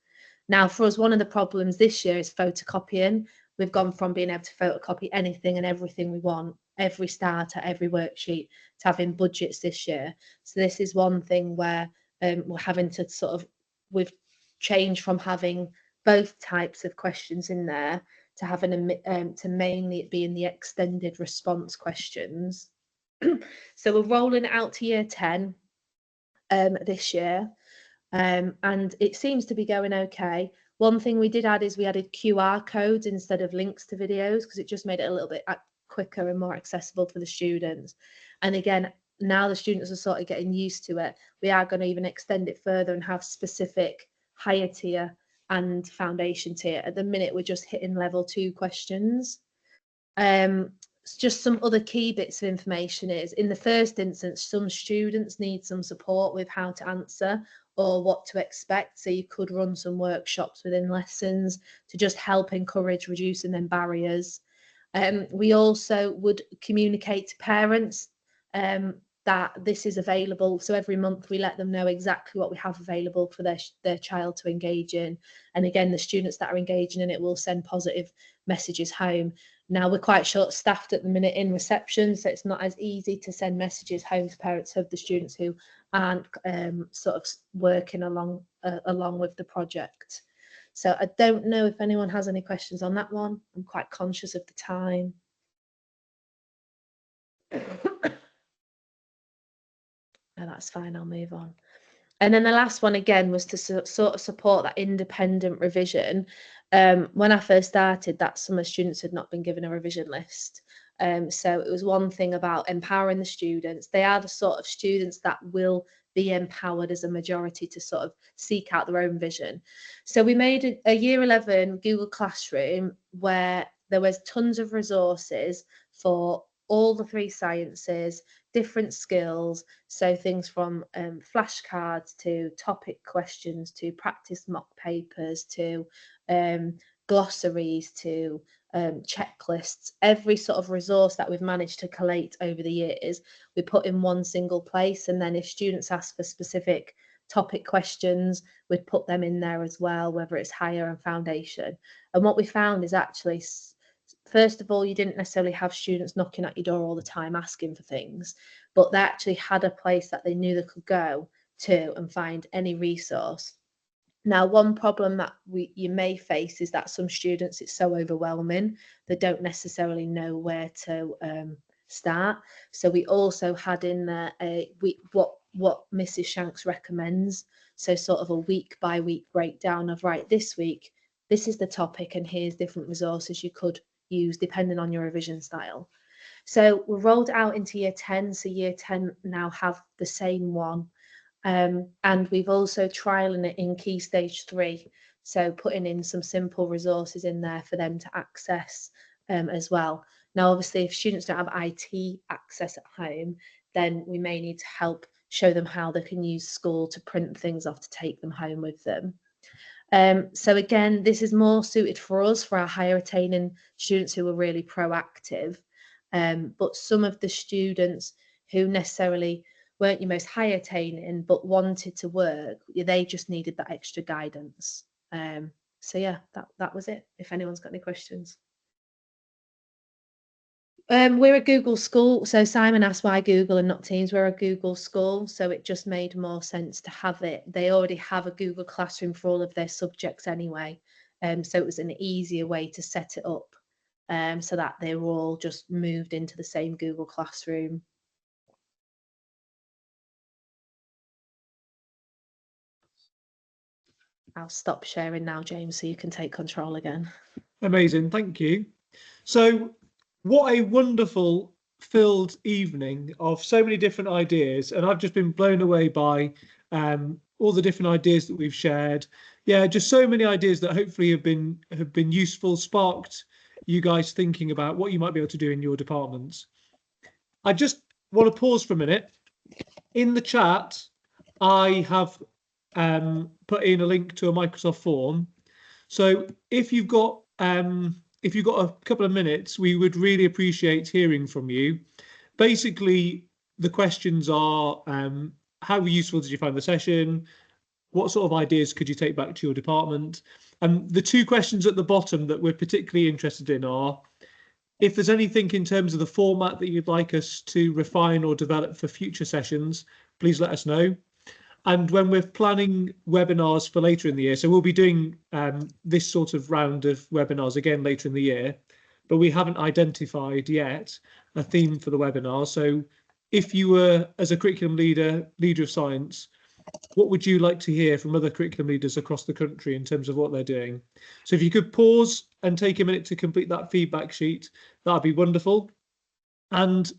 Now for us, one of the problems this year is photocopying. We've gone from being able to photocopy anything and everything we want, every starter, every worksheet, to having budgets this year. So this is one thing where we're having to we've changed from having both types of questions in there to having to mainly it being the extended response questions. So we're rolling it out to year 10 this year, and it seems to be going okay. One thing we did add is we added QR codes instead of links to videos, because it just made it a little bit quicker and more accessible for the students. And again, now the students are sort of getting used to it, we are going to even extend it further and have specific higher tier and foundation tier. At the minute we're just hitting level 2 questions. Just some other key bits of information is, in the first instance, some students need some support with how to answer or what to expect, so you could run some workshops within lessons to just help encourage reducing them barriers. We also would communicate to parents that this is available. So every month we let them know exactly what we have available for their child to engage in. And again, the students that are engaging in it will send positive messages home. Now, we're quite short-staffed at the minute in reception, so it's not as easy to send messages home to parents of the students who aren't sort of working along with the project. So I don't know if anyone has any questions on that one. I'm quite conscious of the time. No, that's fine, I'll move on. And then the last one again was to sort of support that independent revision. When I first started, that summer students had not been given a revision list. So it was one thing about empowering the students. They are the sort of students that will be empowered as a majority to sort of seek out their own vision. So we made a year 11 Google Classroom where there was tons of resources for all the 3 sciences, different skills, so things from flashcards to topic questions to practice mock papers to glossaries to checklists. Every sort of resource that we've managed to collate over the years, we put in one single place, and then if students ask for specific topic questions, we'd put them in there as well, whether it's higher and foundation. And what we found is actually, first of all, you didn't necessarily have students knocking at your door all the time asking for things, but they actually had a place that they knew they could go to and find any resource. Now, one problem that you may face is that some students, it's so overwhelming, they don't necessarily know where to start. So we also had in there what Mrs. Shanks recommends. So sort of a week by week breakdown of, right, this week, this is the topic and here's different resources you could use depending on your revision style. So we rolled it out into year 10. So year 10 now have the same one. And we've also trialing it in Key Stage 3. So putting in some simple resources in there for them to access as well. Now, obviously, if students don't have IT access at home, then we may need to help show them how they can use school to print things off to take them home with them. So again, this is more suited for us, for our higher attaining students who are really proactive. But some of the students who necessarily weren't your most high attaining but wanted to work, they just needed that extra guidance. So yeah, that was it, if anyone's got any questions. We're a Google school, so Simon asked why Google and not Teams. We're a Google school, so it just made more sense to have it. They already have a Google Classroom for all of their subjects anyway, so it was an easier way to set it up, so that they were all just moved into the same Google Classroom. I'll stop sharing now, James, so you can take control again. Amazing, thank you. So what a wonderful filled evening of so many different ideas, and I've just been blown away by all the different ideas that we've shared. Yeah, just so many ideas that hopefully have been useful, sparked you guys thinking about what you might be able to do in your departments. I just want to pause for a minute. In the chat, I have put in a link to a Microsoft form. So if you've got a couple of minutes, we would really appreciate hearing from you. Basically, the questions are, how useful did you find the session? What sort of ideas could you take back to your department? And the 2 questions at the bottom that we're particularly interested in are, if there's anything in terms of the format that you'd like us to refine or develop for future sessions, please let us know. And when we're planning webinars for later in the year, so we'll be doing this sort of round of webinars again later in the year, but we haven't identified yet a theme for the webinar. So if you were, as a curriculum leader of science, what would you like to hear from other curriculum leaders across the country in terms of what they're doing? So if you could pause and take a minute to complete that feedback sheet, that'd be wonderful. And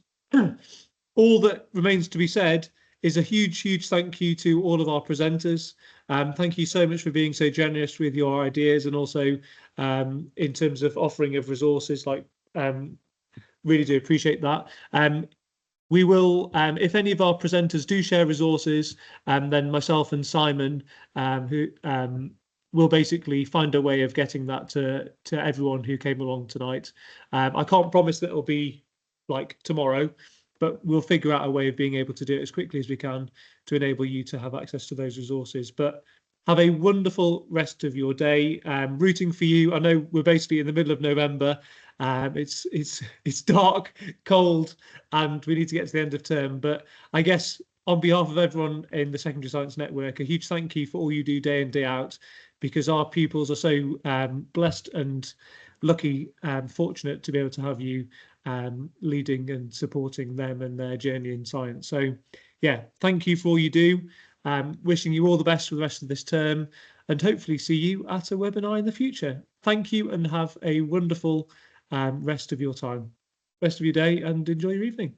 all that remains to be said is a huge thank you to all of our presenters. Thank you so much for being so generous with your ideas, and also in terms of offering of resources. Really do appreciate that. We will, if any of our presenters do share resources, then myself and Simon, who will basically find a way of getting that to everyone who came along tonight. I can't promise that it'll be like tomorrow, but we'll figure out a way of being able to do it as quickly as we can to enable you to have access to those resources. But have a wonderful rest of your day. Rooting for you. I know we're basically in the middle of November. It's dark, cold, and we need to get to the end of term. But I guess on behalf of everyone in the Secondary Science Network, a huge thank you for all you do day in, day out, because our pupils are so blessed and lucky and fortunate to be able to have you leading and supporting them and their journey in science. So yeah, thank you for all you do. Wishing you all the best for the rest of this term, and hopefully see you at a webinar in the future. Thank you, and have a wonderful rest of your time, rest of your day, and enjoy your evening.